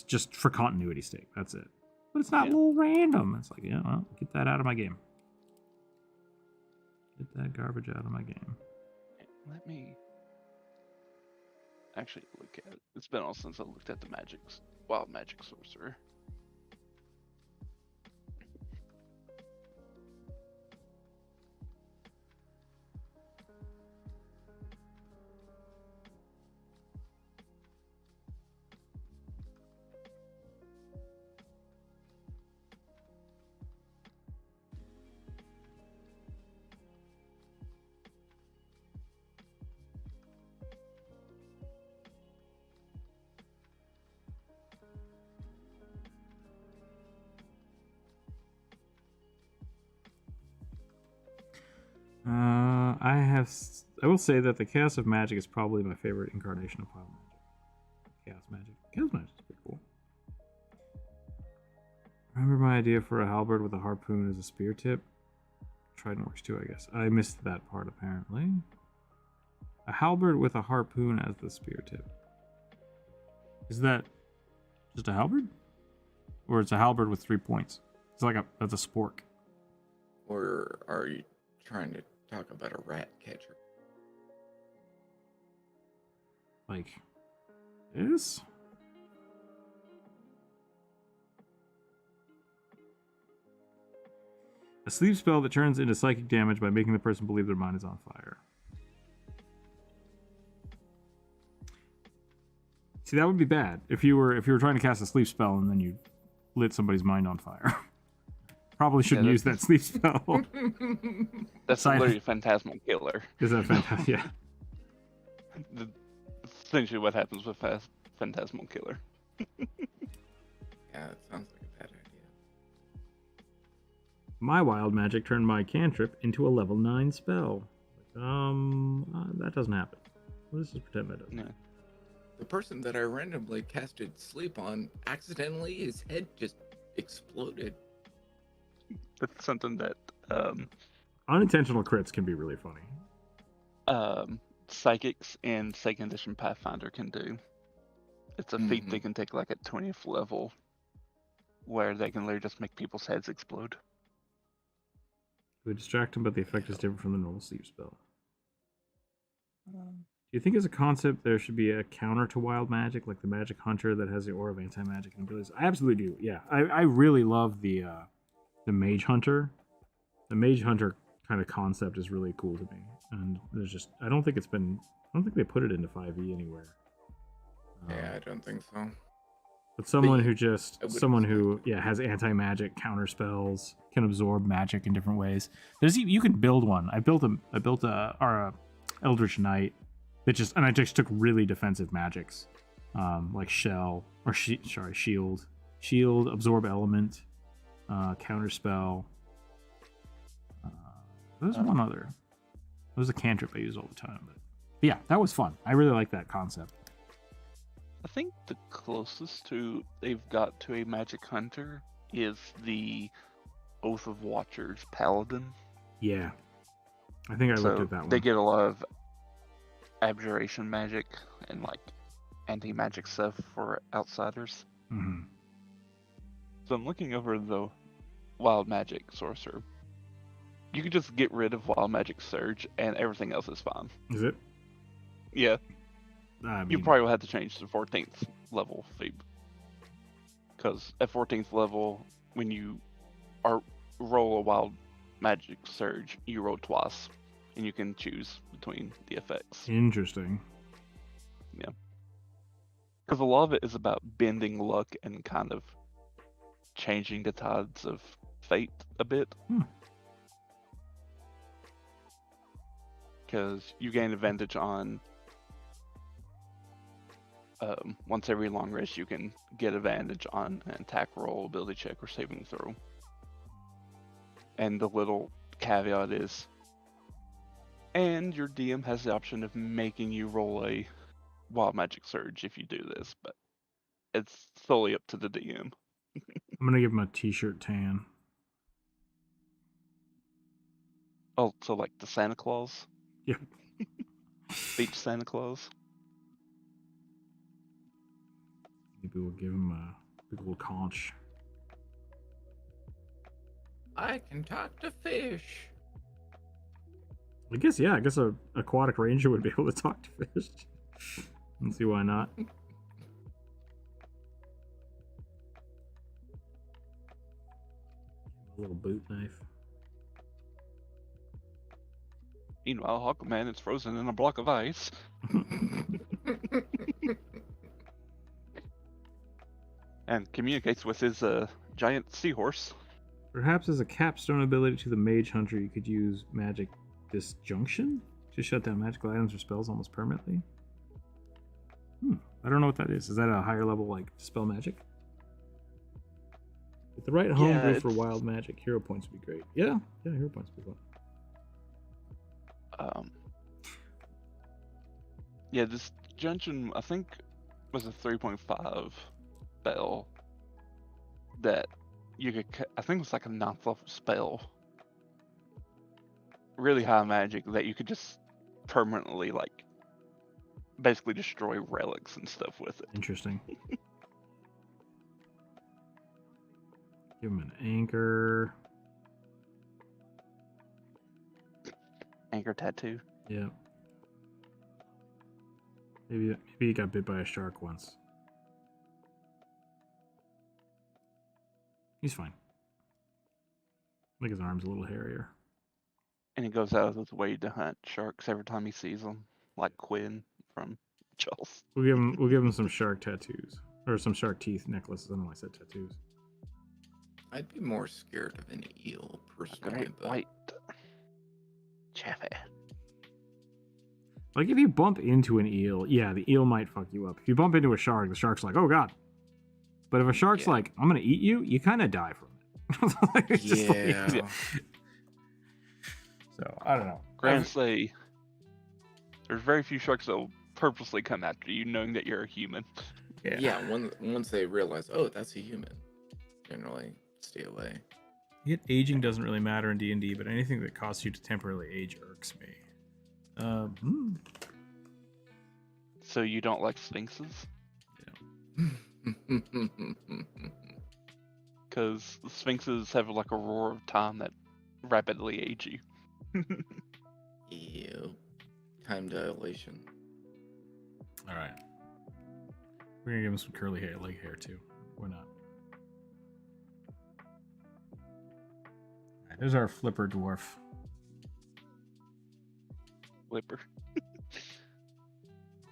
just for continuity's sake. That's it. But it's not a little random. It's like, yeah, well, get that out of my game. Get that garbage out of my game. Let me actually look at it. It's been a while since I looked at the Wild Magic Sorcerer. I will say that the Chaos of Magic is probably my favorite incarnation of Wild Magic. Chaos Magic is pretty cool. Remember my idea for a halberd with a harpoon as a spear tip? Trident works too, I guess. I missed that part apparently. A halberd with a harpoon as the spear tip. Is that just a halberd? Or it's a halberd with 3 points? It's like that's a spork. Or are you trying to talk about a rat catcher? Like this? A sleep spell that turns into psychic damage by making the person believe their mind is on fire. See, that would be bad if you were trying to cast a sleep spell and then you lit somebody's mind on fire. Probably shouldn't use that sleep spell. That's Side- literally a phantasmal killer. Is that fantastic? Yeah. Essentially what happens with phantasmal killer. Yeah, it sounds like a bad idea. My wild magic turned my cantrip into a level 9 spell. That doesn't happen. Well, this is pretend that doesn't. Yeah. The person that I randomly casted sleep on, accidentally, his head just exploded. That's something that Unintentional crits can be really funny. psychics and second edition Pathfinder can do. It's a feat they can take like at 20th level, where they can literally just make people's heads explode. We distract him, but the effect is different from the normal sleep spell. Do you think as a concept there should be a counter to wild magic, like the magic hunter that has the aura of anti-magic and abilities? I absolutely do. Yeah, I really love the mage hunter. The mage hunter kind of concept is really cool to me, and there's just I don't think they put it into 5e anywhere. Yeah, I don't think so. But someone who has anti-magic counter spells, can absorb magic in different ways. You can build one. I built our Eldritch Knight and I just took really defensive magics, like shield, absorb element, counter spell. There's one other. It was a cantrip I use all the time. But yeah, that was fun. I really like that concept. I think the closest to they've got to a magic hunter is the Oath of Watchers Paladin. Yeah. I think I looked at that one. They get a lot of abjuration magic and like anti-magic stuff for outsiders. Mm-hmm. So I'm looking over the wild magic sorcerer. You can just get rid of wild magic surge and everything else is fine. Is it? Yeah. I mean, You probably will have to change to 14th level Phoebe. Because at 14th level, when you roll a wild magic surge, you roll twice. And you can choose between the effects. Interesting. Yeah. Because a lot of it is about bending luck and kind of changing the tides of fate a bit. Because you gain advantage on once every long rest, you can get advantage on an attack roll, ability check, or saving throw. And the little caveat is, and your DM has the option of making you roll a wild magic surge if you do this, but it's solely up to the DM. I'm gonna give him a t-shirt tan. Oh, so like the Santa Claus? Yeah. Beach Santa Claus? Maybe we'll give him a big little conch. I can talk to fish. I guess a aquatic ranger would be able to talk to fish. Let's see why not. A little boot knife. Meanwhile, Hawkman is frozen in a block of ice. And communicates with his giant seahorse. Perhaps as a capstone ability to the mage hunter, you could use magic disjunction to shut down magical items or spells almost permanently. I don't know what that is. Is that a higher level, like, spell magic? With the right homebrew for wild magic, hero points would be great. Yeah, hero points would be fun. Yeah, this junction, I think, was a 3.5 spell that you could, I think it was like a 9th level spell. Really high magic that you could just permanently, like, basically destroy relics and stuff with it. Interesting. Give him an anchor. Anchor tattoo. Yeah. Maybe he got bit by a shark once. He's fine. I think his arm's a little hairier. And he goes out of his way to hunt sharks every time he sees them, like Quinn from Jaws. We'll give him some shark tattoos or some shark teeth necklaces. I don't know why I said tattoos. I'd be more scared of an eel A personally, great but white chaffee. Like, if you bump into an eel, yeah, the eel might fuck you up. If you bump into a shark, the shark's like, oh god. But if a shark's Yeah. like, I'm gonna eat you, you kind of die from it. It's just like- yeah. So, I don't know. Granted, say there's very few sharks that will purposely come after you, knowing that you're a human. Yeah, once they realize, oh, that's a human, generally stay away. Yet aging doesn't really matter in D&D, but anything that causes you to temporarily age irks me. So you don't like sphinxes? Because sphinxes have like a roar of time that rapidly age you. Ew. Time dilation. All right. We're gonna give him some curly hair, leg hair too. Why not? All right, there's our flipper dwarf. Flipper.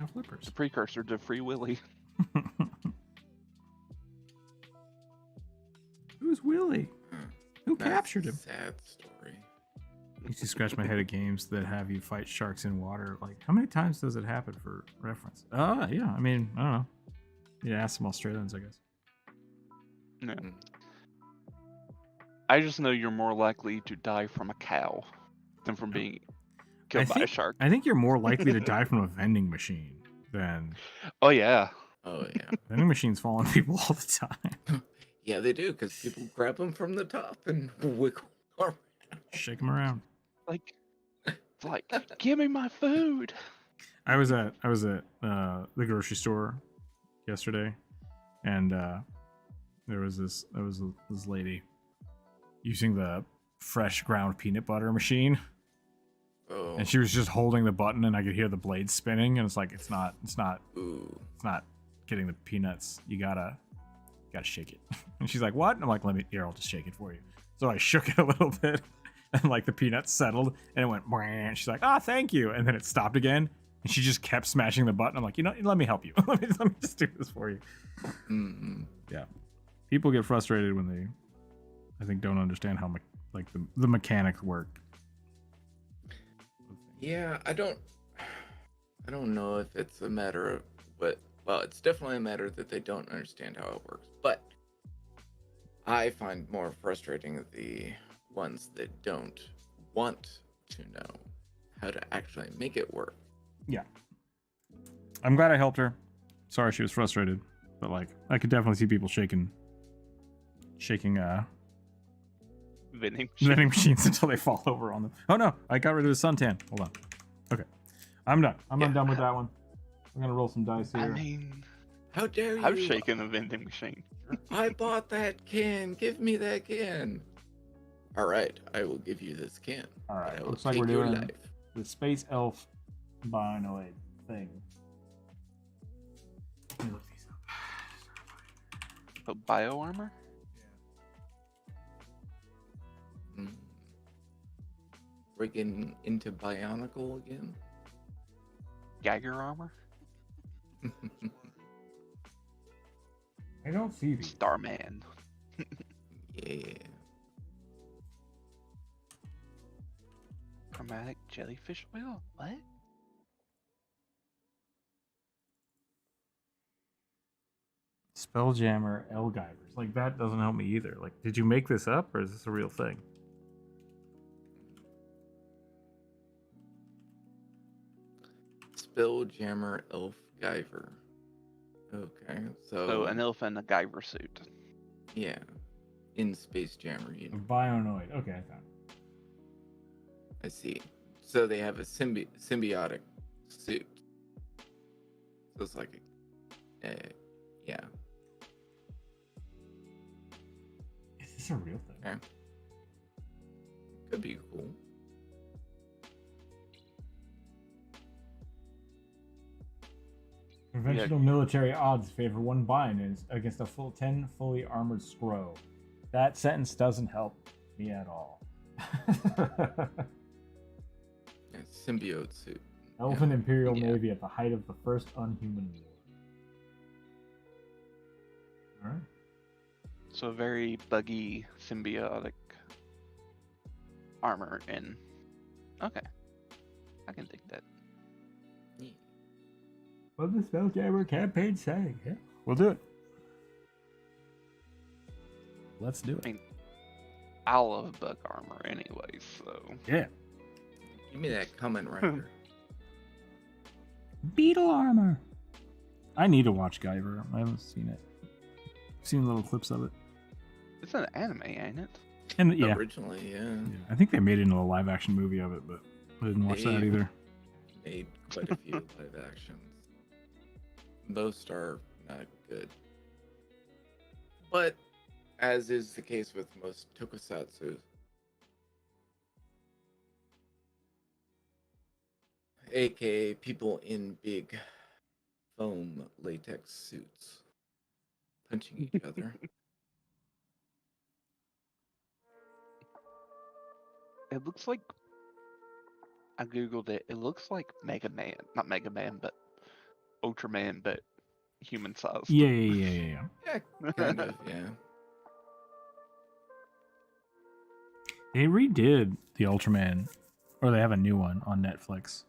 No flippers. The precursor to Free Willy. Who's Willie? Who That's captured a him? sad story. I used to scratch my head at games that have you fight sharks in water. Like, how many times does it happen for reference? Yeah. I mean, I don't know. You ask some Australians, I guess. No. Mm. I just know you're more likely to die from a cow than from being killed by a shark. I think you're more likely to die from a vending machine than Oh yeah. Oh yeah. vending machines fall on people all the time. Yeah, they do, because people grab them from the top and wiggle around. Shake them around. Like, it's like, give me my food. I was at the grocery store yesterday, and there was this lady using the fresh ground peanut butter machine, Oh. and she was just holding the button, and I could hear the blades spinning, and it's like it's not Ooh. getting the peanuts. You gotta shake it. And she's like, what? And I'm like, I'll just shake it for you. So I shook it a little bit, and like the peanuts settled, and it went. And she's like, thank you, and then it stopped again. And she just kept smashing the button. I'm like, let me help you. let me just do this for you. Mm-hmm. Yeah. People get frustrated when they, I think, don't understand how the mechanics work. Yeah, I don't know if it's a matter of well, it's definitely a matter that they don't understand how it works. But I find more frustrating the ones that don't want to know how to actually make it work. Yeah. I'm glad I helped her. Sorry she was frustrated, but like I could definitely see people shaking vending machines until they fall over on them. Oh no, I got rid of the suntan. Hold on. Okay. I'm done. I'm done with that one. I'm gonna roll some dice here. I mean, How dare you? I've shaken a vending machine. I bought that can. Give me that can. All right, I will give you this can. All right, but I will looks like take we're your doing life. the space elf bionoid thing. Let me look these up. A bio armor? Mm. We're getting into Bionicle again. Geiger armor? I don't see these. Starman. Yeah. Chromatic jellyfish oil? What? Spelljammer L-Givers. Like, that doesn't help me either. Like, did you make this up, or is this a real thing? Spelljammer Elf Guyver. Okay, So an elf in a Guyver suit. yeah, in Space Jammer, A bionoid. Okay, I found it. I see. So they have a symbiotic suit. So it's like yeah. Is this a real thing? Okay. Could be cool. Conventional military odds favor one bind against a full 10 fully armored Skrull. That sentence doesn't help me at all. Yeah, symbiote suit. Elfin Imperial Yeah. Navy at the height of the First Unhuman War. Alright. So very buggy, symbiotic armor, and okay, I can dig that. Yeah. What the Spelljammer campaign saying? Yeah, we'll do it. Let's do it. I mean, I love bug armor anyway, so Yeah. Give me that Kamen Rider. Beetle armor. I need to watch Guyver. I haven't seen it. I've seen little clips of it. it's an anime, ain't it? And yeah, Originally, yeah. I think they made it into a live action movie of it, but I didn't watch that They- either. Made quite a few live actions. Most are not good. But, as is the case with most tokusatsu, aka people in big foam latex suits punching each other. It looks like I googled it. It looks like Mega Man, not Mega Man, but Ultraman, but human sized. Yeah. Yeah, kind of, yeah. They redid the Ultraman, or they have a new one on Netflix.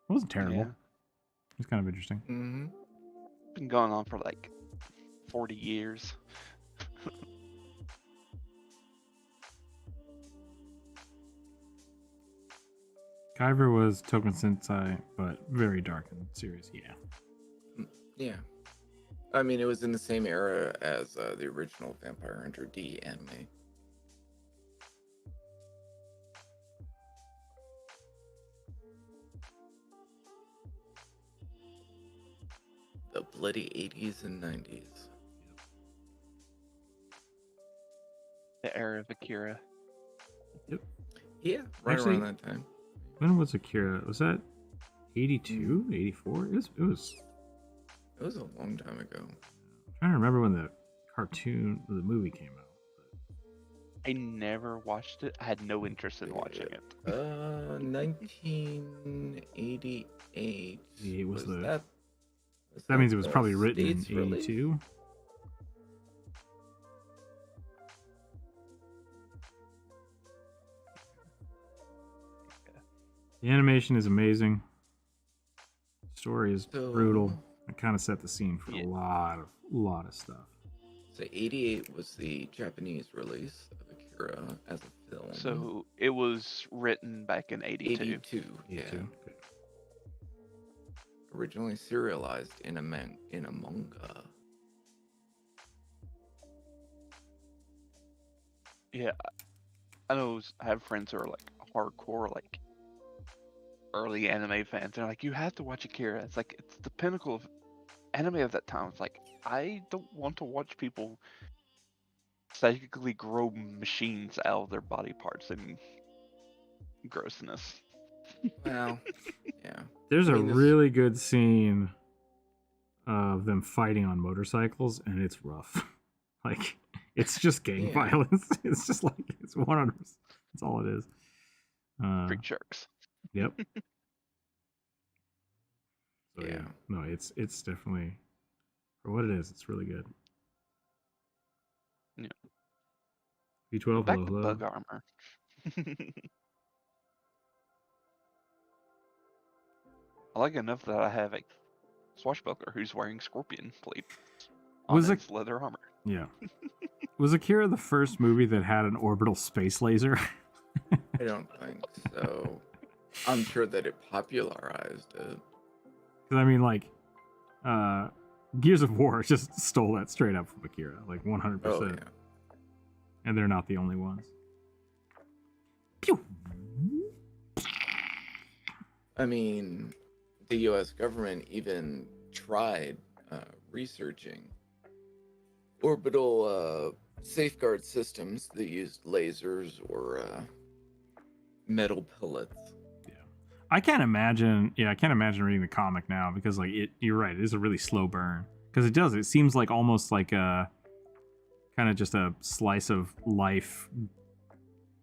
It wasn't terrible. Yeah. It was kind of interesting. Mm-hmm. Been going on for like 40 years. Kyber was Token Sentai, but very dark and serious. Yeah. Yeah. I mean, it was in the same era as the original Vampire Hunter D anime. The bloody 80s and 90s. The era of Akira. Yeah, right Actually- around that time. When was Akira? Was that 82, 84? It was It was a long time ago. I'm trying to remember when the movie came out. I never watched it. I had no interest in watching it. 1988. It was the- that? That means it was the probably written in States release? 82. The animation is amazing. The story is So- brutal. It kind of set the scene for Yeah. a lot of stuff. So 88 was the Japanese release of Akira as a film. So it was written back in 82. 82, yeah. 82. Okay. Originally serialized in a manga. Yeah. I know I have friends who are like hardcore, like early anime fans. They're like, you have to watch Akira. It's like, it's the pinnacle of anime of that time. It's like, I don't want to watch people psychically grow machines out of their body parts and grossness. Well, yeah. There's I a mean, this- really good scene of them fighting on motorcycles, and it's rough. Like, it's just gang Yeah. violence. It's just like, it's 100%. That's all it is. Freak sharks. Yep. So, Yeah. no, it's definitely, for what it is, it's really good. Yeah. V12, Back hello, to hello. bug armor. I like enough that I have a swashbuckler who's wearing scorpion plates on Was it- his leather armor. Yeah. Was Akira the first movie that had an orbital space laser? I don't think so. I'm sure that it popularized it. Because, I mean, like, Gears of War just stole that straight up from Akira. Like, 100%. Oh, yeah. And they're not the only ones. Pew! I mean, the U.S. government even tried researching orbital safeguard systems that used lasers or metal pellets. I can't imagine reading the comic now because, like, you're right, it is a really slow burn. Because it seems like almost like a kind of just a slice of life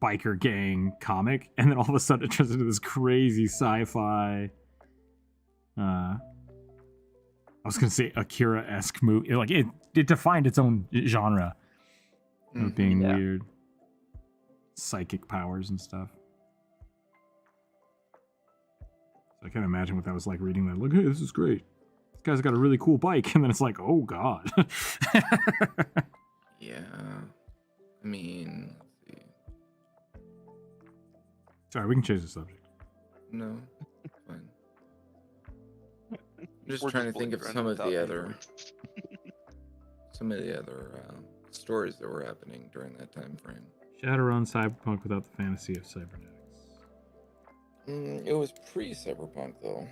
biker gang comic, and then all of a sudden it turns into this crazy sci-fi I was gonna say Akira-esque movie. Like, it defined its own genre, of being Yeah. weird. Psychic powers and stuff. So I can't imagine what that was like reading that. Look, hey, this is great. This guy's got a really cool bike. And then it's like, oh, God. Yeah. I mean, let's see. Sorry, we can change the subject. No, it's fine. I'm just We're trying to just think of Blade some Runner of the without other androids. stories that were happening during that time frame. Shadowrun Cyberpunk without the fantasy of cybernetics. It was pre-cyberpunk though.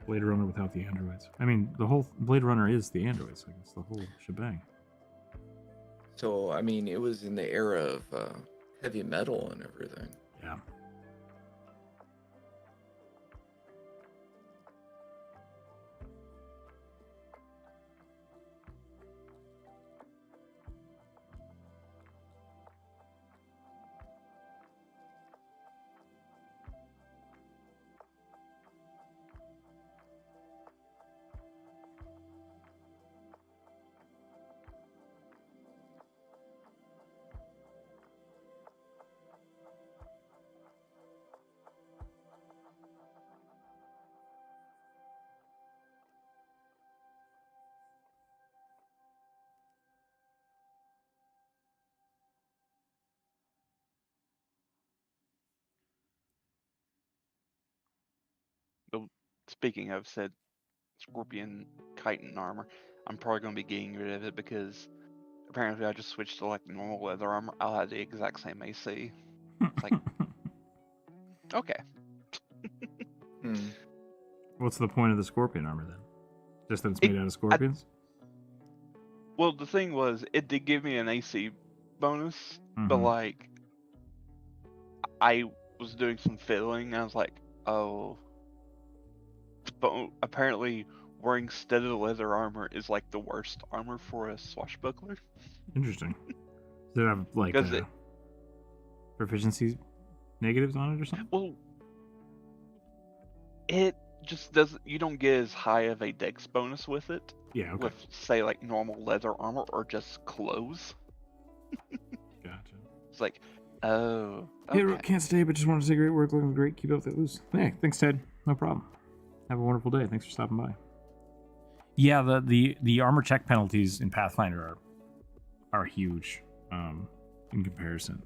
Blade Runner without the androids. I mean, the whole Blade Runner is the androids. Like, it's the whole shebang. So I mean, it was in the era of heavy metal and everything. Yeah. Speaking of said scorpion chitin armor, I'm probably going to be getting rid of it because apparently I just switched to like normal leather armor. I'll have the exact same AC. It's like, okay. What's the point of the scorpion armor then? Just that it's made out of scorpions? Well, the thing was, it did give me an AC bonus, but Mhm. like, I was doing some fiddling, and I was like, oh, but apparently wearing studded leather armor is like the worst armor for a swashbuckler. Interesting. Does it have like Because proficiency negatives on it or something? well, it just doesn't. You don't get as high of a dex bonus with it. Yeah, okay. With say like normal leather armor or just clothes. Gotcha. It's like, oh, Hey, okay. Rook, can't stay, but just want to say great work, looking great. Keep up that loose. Hey, thanks, Ted. No problem. Have a wonderful day. Thanks for stopping by. Yeah, the armor check penalties in Pathfinder are huge in comparison.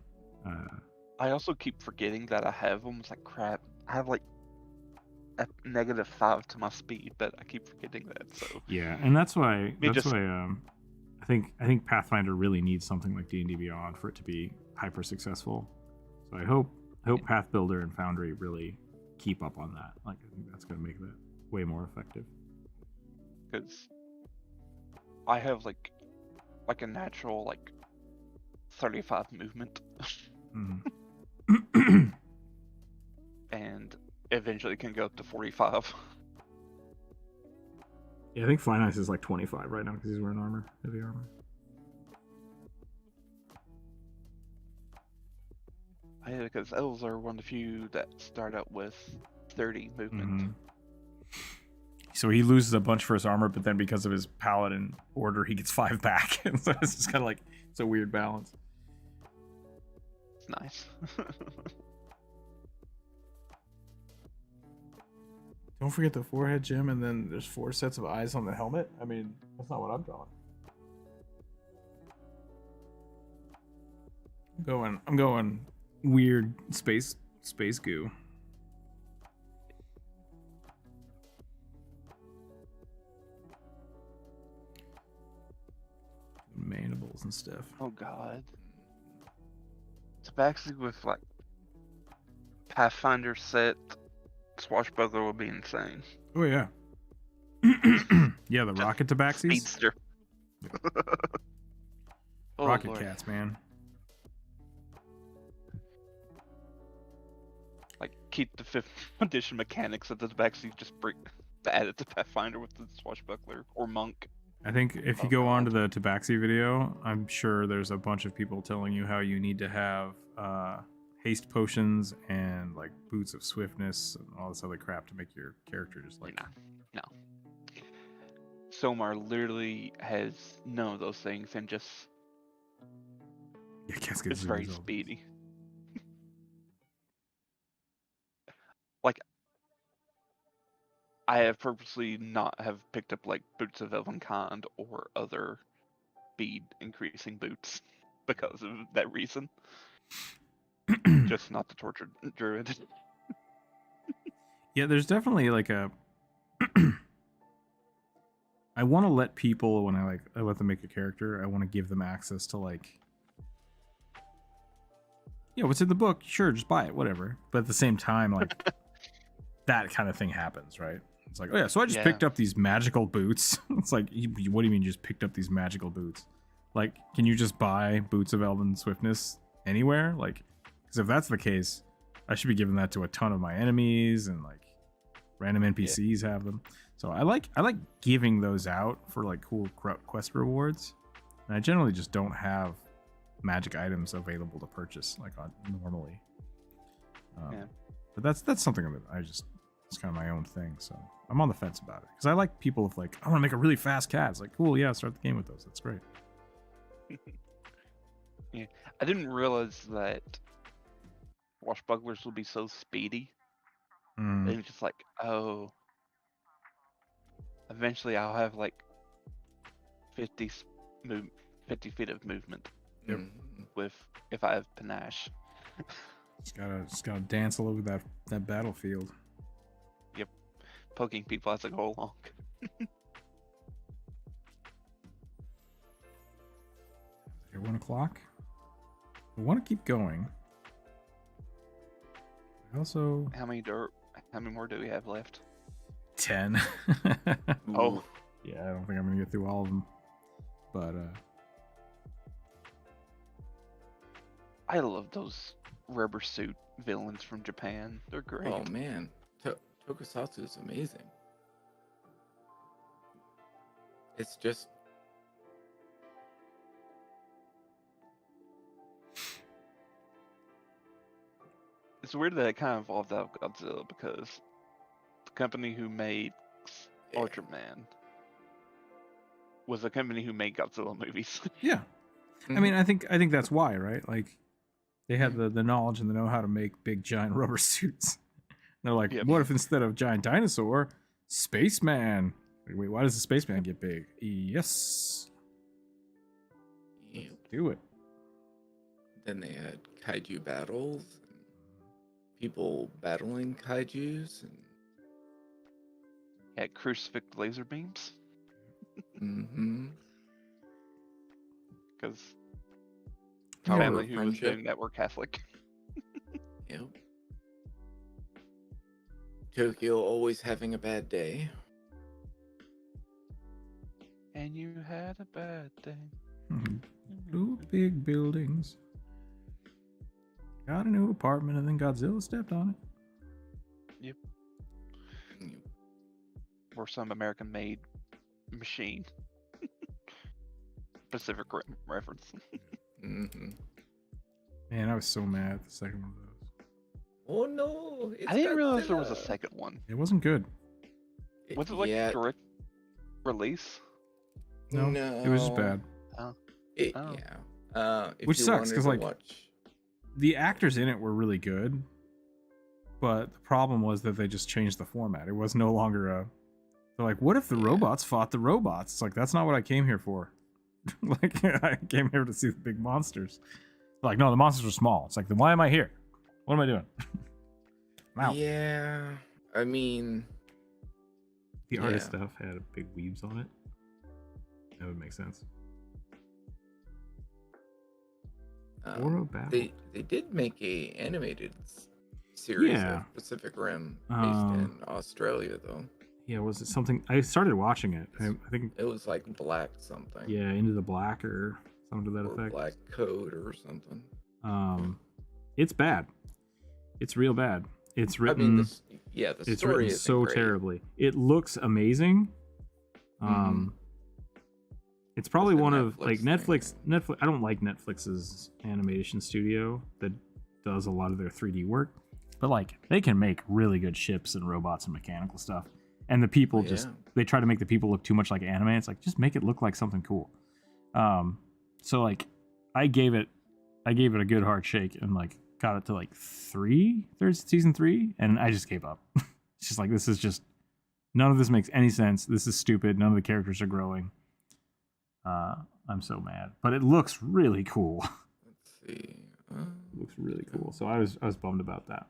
I also keep forgetting that I have them. It's like crap. I have like a -5 to my speed, but I keep forgetting that. So Yeah, and that's why just- I think Pathfinder really needs something like D&D Beyond for it to be hyper successful. So I hope Path Builder and Foundry really keep up on that. Like, I think that's going to make that way more effective. because I have like a natural like 35 movement, Mhm. and eventually can go up to 45. Yeah, I think Fine Ice is like 25 right now because he's wearing armor, heavy armor. Because elves are one of the few that start out with 30 movement. Mhm. So he loses a bunch for his armor, but then because of his paladin order, he gets 5 back. And so it's just kind of like, it's a weird balance. It's nice. Don't forget the forehead, Jim, and then there's 4 sets of eyes on the helmet. I mean, that's not what I'm drawing. I'm going weird space goo. Mandibles and stuff. Oh god. Tabaxi with like Pathfinder set swashbuckler would be insane. Oh yeah. Yeah, the rocket tabaxis. Speedster. Oh, Rocket Lord. cats, man. Like keep the 5th edition mechanics of the tabaxi, just bring add it to Pathfinder with the swashbuckler or monk. I think if you Oh, go on to God. the Tabaxi video, I'm sure there's a bunch of people telling you how you need to have haste potions and like boots of swiftness and all this other crap to make your character just like. No. Somar literally has none of those things and just Yeah, Cascade It's Zero very is all- speedy. Like, I have purposely not have picked up like Boots of Elvenkind or other speed increasing boots because of that reason. Just not the tortured druid. Yeah, there's definitely like a. I want to let people when I let them make a character. I want to give them access to like. Yeah, what's in the book? Sure, just buy it, whatever. But at the same time, like that kind of thing happens, right? It's like, oh yeah, so I just Yeah. picked up these magical boots. It's like, what do you mean you just picked up these magical boots? Like, can you just buy Boots of Elven Swiftness anywhere? Like, because if that's the case, I should be giving that to a ton of my enemies and like random NPCs have them. So I like giving those out for like cool quest rewards. And I generally just don't have magic items available to purchase like on normally. Yeah. But that's something that it's kind of my own thing. So I'm on the fence about it because I like people with like, I want to make a really fast cat. It's like, cool, yeah, start the game with those. That's great. Yeah, I didn't realize that Washbugglers would be so speedy. Mm. And just like, oh, eventually I'll have like 50 feet of movement Yep. with if I have panache. Just gotta dance all over that battlefield. Poking people as I go along. At 1 o'clock. I want to keep going. I also How many more do we have left? 10. Oh, Yeah, I don't think I'm gonna get through all of them. But I love those rubber suit villains from Japan. They're great. Oh man, Tokusatsu is amazing. It's just It's weird that it kind of evolved out of Godzilla because the company who made Yeah. Ultraman was the company who made Godzilla movies. yeah. I mean, I think that's why, right? Like they had the knowledge and the know-how to make big giant rubber suits. They're like, Yep. what if instead of giant dinosaur, spaceman? Like, wait, why does the spaceman get big? Yes, yeah. do it. Then they had kaiju battles, and people battling kaijus, Had crucifix laser beams and because Yeah. family who was Friendship. doing that were Catholic. Yep. Tokyo always having a bad day. And you had a bad day. Blue big buildings. Got a new apartment and then Godzilla stepped on it. Or some American-made machine. Pacific Rim reference. Mm-hmm. Man, I was so mad at the second one of those. Oh no! It's I didn't realize there was a Godzilla. second one. It wasn't good. Was it like Yeah, direct release? No, it was just bad. Oh. Yeah. If Which you sucks, wanted 'cause, to like, watch... The actors in it were really good, but the problem was that they just changed the format. It was no longer a. They're like, what if the robots fought the robots? It's like, that's not what I came here for. Like, I came here to see the big monsters. They're like, no, the monsters are small. It's like, then why am I here? What am I doing? I'm out. Yeah, I mean, The artist yeah. stuff had big weaves on it. That would make sense. Or a battle. they did make a animated series Yeah. of Pacific Rim based Um, in Australia, though. Yeah, was it something? I started watching it. I think, It was like Black something. yeah, Into the Black or something to that Or effect. Black Code or something. It's bad. It's real bad. It's I written. mean, the It's story written isn't so great. terribly. It looks amazing. Mhm. It's probably the one of Netflix like thing. Netflix. I don't like Netflix's animation studio that does a lot of their 3D work, but like they can make really good ships and robots and mechanical stuff. And the people just Yeah. they try to make the people look too much like anime. It's like just make it look like something cool. So like I gave it I gave it a good hard shake and like got it to like season 3, and I just gave up. It's just like, this is just, none of this makes any sense. This is stupid. None of the characters are growing. I'm so mad, but it looks really cool. Let's see. It looks really cool. So I was bummed about that.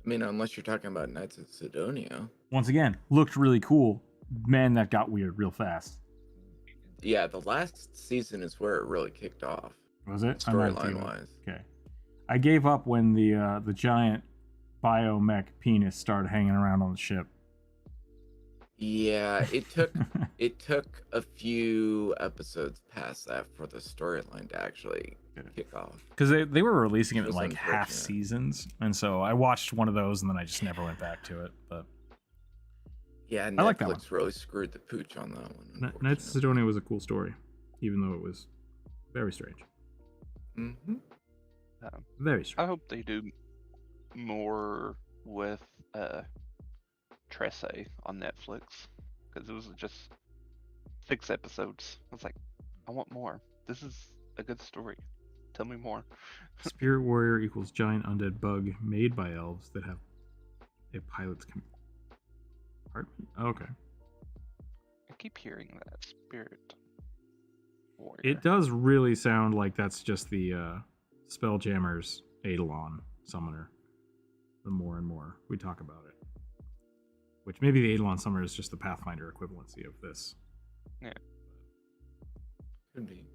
I mean, unless you're talking about Knights of Sidonia. Once again, looked really cool. Man, that got weird real fast. Yeah, the last season is where it really kicked off. Was it? Storyline wise. Okay. I gave up when the giant biomech penis started hanging around on the ship. Yeah, it took a few episodes past that for the storyline to actually kick off. Because they were releasing it in like unfortunate. half seasons, and so I watched one of those and then I just never went back to it. But yeah, I like that one. Netflix really screwed the pooch on that one. Knights of Sidonia was a cool story, even though it was very strange. Mm-hmm. Very strange. I hope they do more with Tresse on Netflix, because it was just 6 episodes. I was like, I want more. This is a good story. Tell me more. Spirit warrior equals giant undead bug made by elves that have a pilot's compartment. Oh, okay. I keep hearing that spirit warrior. It does really sound like that's just the Spelljammer's Eidolon summoner. The more and more we talk about it. Which maybe the Eidolon summoner is just the Pathfinder equivalency of this. Yeah. Could be.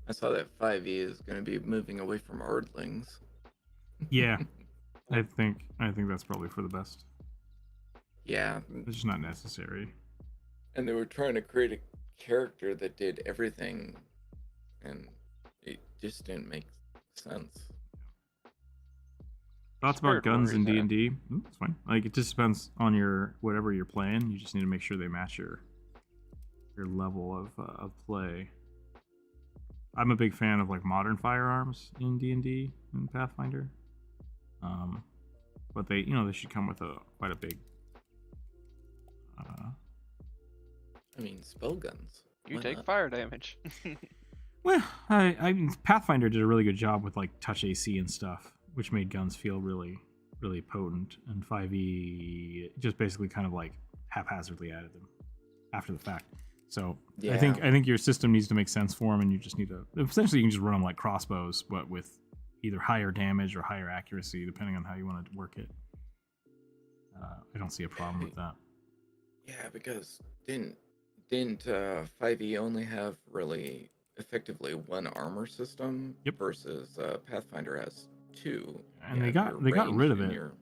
I saw that 5e is going to be moving away from Ardlings. Yeah. I think that's probably for the best. Yeah. It's just not necessary. And they were trying to create a character that did everything, and it just didn't make sense. Thoughts about Spirit guns in warriors, D&D? It's fine. Like, it just depends on your whatever you're playing. You just need to make sure they match your level of play. I'm a big fan of like modern firearms in D&D and Pathfinder. But they should come with quite a big. I mean, spell guns. You Why take not? fire damage. Well, I mean, Pathfinder did a really good job with like touch AC and stuff, which made guns feel really, really potent. And 5e just basically kind of like haphazardly added them after the fact. So Yeah. I think your system needs to make sense for them, and you just need to essentially you can just run them like crossbows, but with either higher damage or higher accuracy, depending on how you want to work it. I don't see a problem with that. Yeah, because didn't 5e only have really effectively one armor system? Yep. Versus Pathfinder has 2. And You they have got your they got range rid of and it. your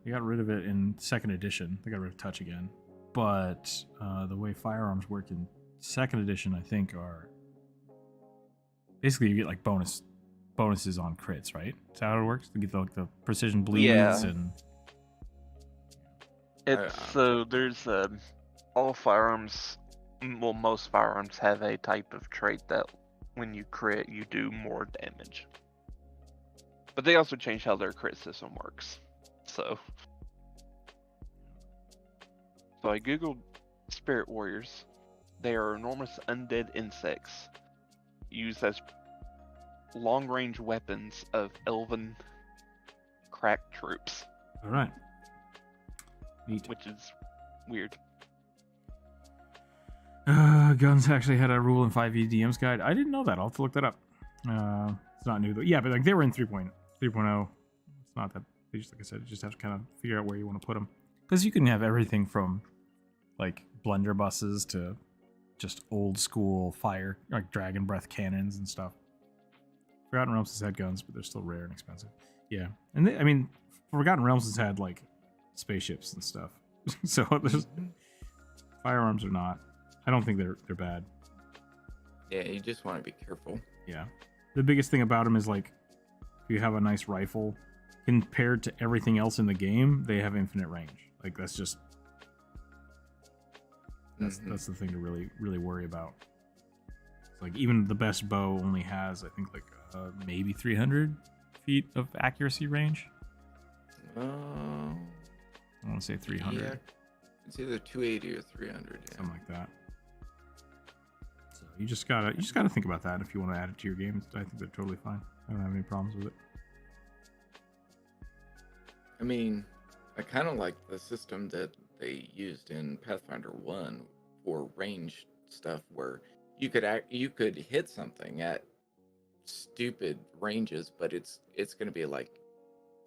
They got rid of it in 2nd edition. They got rid of touch again. But the way firearms work in 2nd edition, I think, are basically you get like bonuses on crits, right? Is that how it works? You get the precision bleeds Yeah. and So there's all firearms. Well, most firearms have a type of trait that when you crit, you do more damage. But they also changed how their crit system works. So I googled spirit warriors. They are enormous undead insects used as long-range weapons of elven crack troops, all right. Neat. which is weird. Guns actually had a rule in 5e DM's guide. I didn't know that. I'll have to look that up. It's not new though. Yeah, but like they were in 3.0. It's not that. They just, like I said, you just have to kind of figure out where you want to put them. Because you can have everything from like blunderbusses to just old school fire, like dragon breath cannons and stuff. Forgotten Realms has had guns, but they're still rare and expensive. Yeah, and I mean, Forgotten Realms has had like spaceships and stuff. So there's firearms are not. I don't think they're bad. Yeah, you just want to be careful. Yeah, the biggest thing about them is like, if you have a nice rifle, compared to everything else in the game, they have infinite range. Like that's just that's the thing to really worry about. It's like even the best bow only has, I think, like maybe 300 feet of accuracy range. I want to say 300, Yeah, it's either 280 or 300. Yeah. something like that. you just gotta think about that if you want to add it to your game. I think they're totally fine. I don't have any problems with it. I mean, I kind of like the system that they used in Pathfinder 1 for range stuff, where you could hit something at stupid ranges, but it's going to be like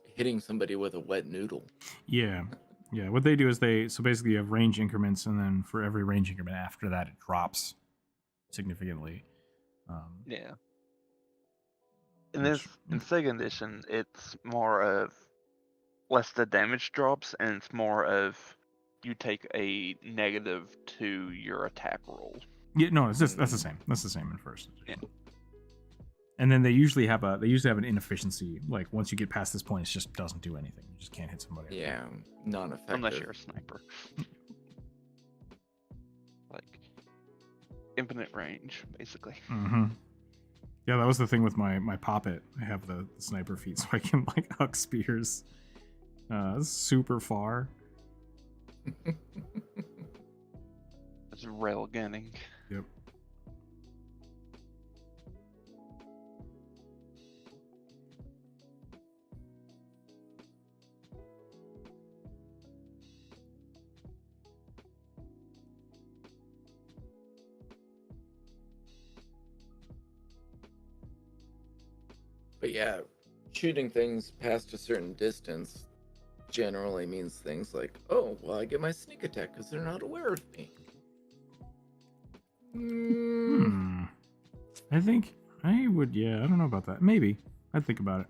hitting somebody with a wet noodle. Yeah. What they do is so basically you have range increments, and then for every range increment after that, it drops significantly. Yeah. In second edition, it's more of less the damage drops, and it's more of you take a negative to your attack roll. Yeah, no, that's the same. That's the same in first edition. Yeah. And then they usually have an inefficiency. Like once you get past this point, it just doesn't do anything. You just can't hit somebody. Yeah, non-effective. Unless you're a sniper. Like infinite range, basically. Mm-hmm. Yeah, that was the thing with my poppet. I have the sniper feat, so I can like huck spears super far. It's rail gunning. Yep. But yeah, shooting things past a certain distance generally means things like, oh, well, I get my sneak attack because they're not aware of me. I think I would. Yeah, I don't know about that. Maybe I'd think about it.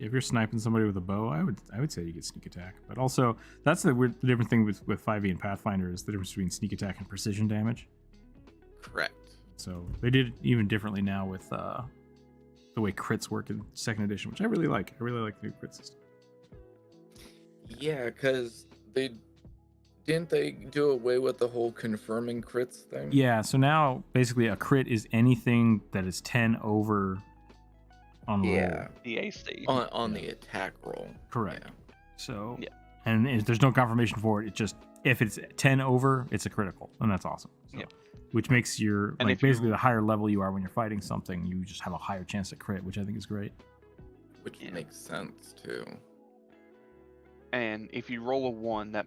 If you're sniping somebody with a bow, I would say you get sneak attack. But also, that's the different thing with 5e and Pathfinder is the difference between sneak attack and precision damage. Correct. So they did it even differently now with the way crits work in second edition, which I really like. I really like the new crit system. Yeah, because didn't they do away with the whole confirming crits thing? Yeah, so now basically a crit is anything that is 10 over on roll. The AC. On the attack roll. Correct. Yeah. So yeah. And there's no confirmation for it. It just, if it's 10 over, it's a critical, and that's awesome. So, yeah. Which makes your, and like, basically the higher level you are when you're fighting something, you just have a higher chance to crit, which I think is great. Which makes sense, too. And if you roll a 1, that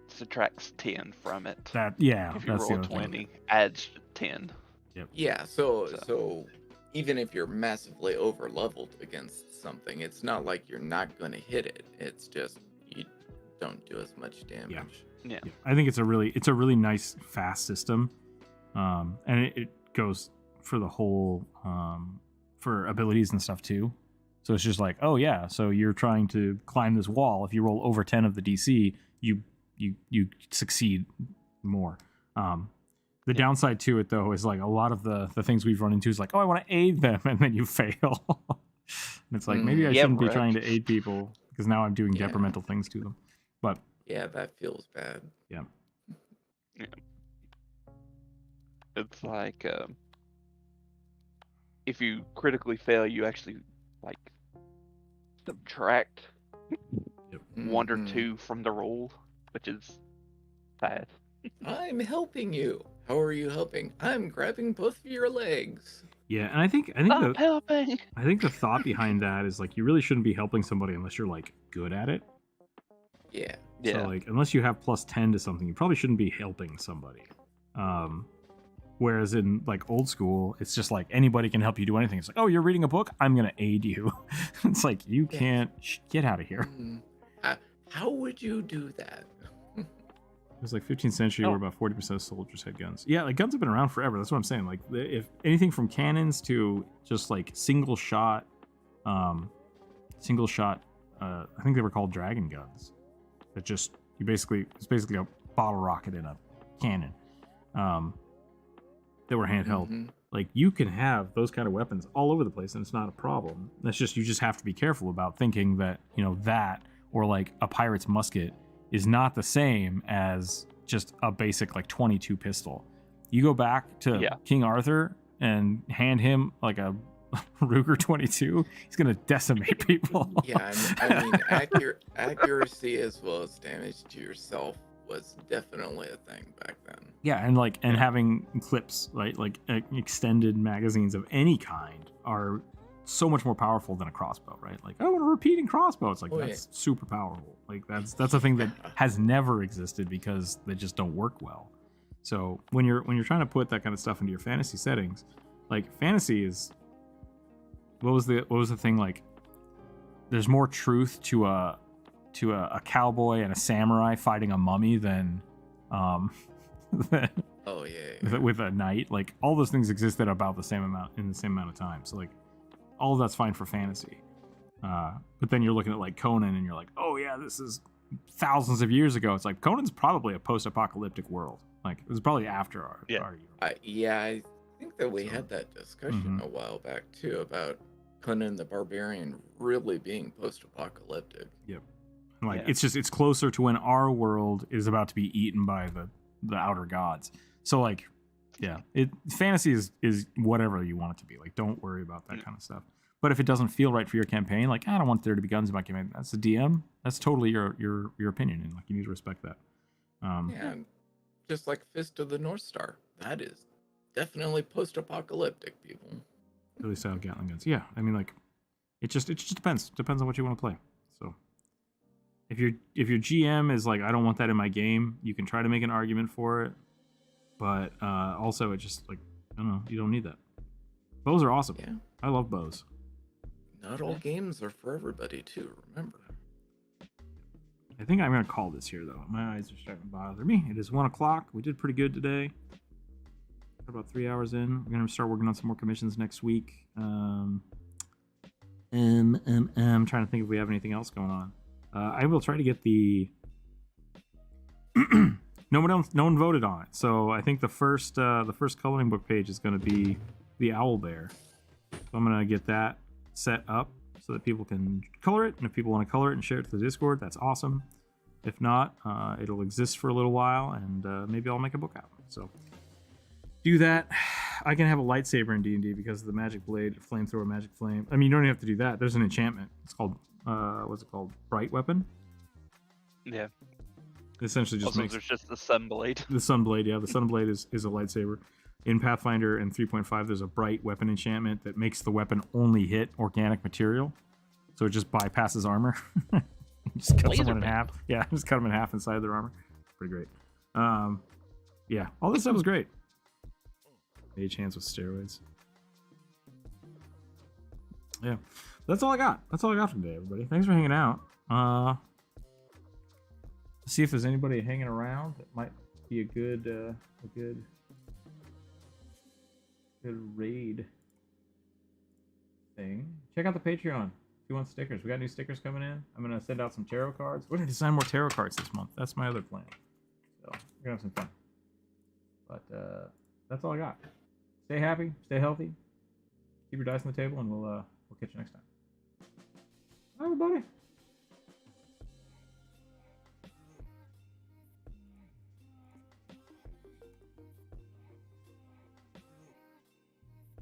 subtracts 10 from it. If you roll a 20, adds 10. Yep. Yeah, so even if you're massively over leveled against something, it's not like you're not going to hit it. It's just you don't do as much damage. Yeah. I think it's a really nice fast system, and it goes for the whole for abilities and stuff too. So it's just like, oh yeah, so you're trying to climb this wall. If you roll over 10 of the DC, you succeed more. The downside to it though is like a lot of the things we've run into is like, oh, I want to aid them, and then you fail. And it's like maybe I shouldn't be trying to aid people because now I'm doing detrimental things to them. But yeah, that feels bad. Yeah. It's like if you critically fail, you actually like subtract 1 or 2 from the roll, which is bad. I'm helping you. How are you helping? I'm grabbing both of your legs. Yeah, and I think helping. I think the thought behind that is like you really shouldn't be helping somebody unless you're like good at it. Yeah. So like unless you have plus 10 to something, you probably shouldn't be helping somebody. Whereas in like old school, it's just like anybody can help you do anything. It's like, oh, you're reading a book, I'm gonna aid you. It's like you can't get out of here. How would you do that? It was like 15th century where about 40% of soldiers had guns. Yeah, like guns have been around forever. That's what I'm saying. Like if anything from cannons to just like single shot, I think they were called dragon guns. That just it's basically a bottle rocket in a cannon. That were handheld. Mm-hmm. Like you can have those kind of weapons all over the place, and it's not a problem. That's just you just have to be careful about thinking that that or like a pirate's musket is not the same as just a basic like 22 pistol. You go back to King Arthur and hand him like a Ruger 22, he's gonna decimate people. Yeah, I mean accuracy as well as damage to yourself was definitely a thing back then. Yeah, and like having clips, right? Like extended magazines of any kind are so much more powerful than a crossbow, right? Like, oh, a repeating crossbow. It's like that's super powerful. Like that's a thing that has never existed because they just don't work well. So when you're trying to put that kind of stuff into your fantasy settings, like fantasy is what was the thing like? There's more truth to a cowboy and a samurai fighting a mummy than with a knight. Like all those things existed about the same amount in the same amount of time. So like all of that's fine for fantasy. But then you're looking at like Conan and you're like, oh yeah, this is thousands of years ago. It's like Conan's probably a post-apocalyptic world. Like it was probably after our year. I think that we had that discussion a while back too about Conan the Barbarian really being post-apocalyptic. Yep. Like it's closer to when our world is about to be eaten by the outer gods. So like, yeah, fantasy is whatever you want it to be. Like, don't worry about that kind of stuff. But if it doesn't feel right for your campaign, like I don't want there to be guns in my campaign. That's the DM. That's totally your opinion, and like you need to respect that. Just like Fist of the North Star, that is definitely post-apocalyptic, people. Really style Gatling guns. Yeah, I mean like, it just depends. Depends on what you want to play. So. If your GM is like, I don't want that in my game, you can try to make an argument for it, but also it just like, I don't know, you don't need that. Bows are awesome. Yeah, I love bows. Not all games are for everybody, too. Remember. I think I'm gonna call this here though. My eyes are starting to bother me. It is 1 o'clock. We did pretty good today. Got about 3 hours in. We're gonna start working on some more commissions next week. I'm trying to think if we have anything else going on. I will try to get the. No one voted on it, so I think the first coloring book page is going to be the owl bear. So I'm going to get that set up so that people can color it, and if people want to color it and share it to the Discord, that's awesome. If not, it'll exist for a little while, and maybe I'll make a book out. So do that. I can have a lightsaber in D&D because of the magic blade, flamethrower, magic flame. I mean, you don't even have to do that. There's an enchantment. It's called. What's it called? Bright weapon. Yeah. It essentially just makes. There's just the Sunblade. The Sunblade, yeah. The Sunblade is a lightsaber. In Pathfinder and 3.5, there's a bright weapon enchantment that makes the weapon only hit organic material, so it just bypasses armor. Just cut someone in half. Yeah, just cut them in half inside their armor. Pretty great. Yeah, all this stuff was great. Mage hands with steroids. Yeah. That's all I got. That's all I got for today, everybody. Thanks for hanging out. Let's see if there's anybody hanging around that might be a good raid thing. Check out the Patreon if you want stickers. We got new stickers coming in. I'm gonna send out some tarot cards. We're gonna design more tarot cards this month. That's my other plan. So we're gonna have some fun. But that's all I got. Stay happy. Stay healthy. Keep your dice on the table, and we'll catch you next time. Bye, everybody.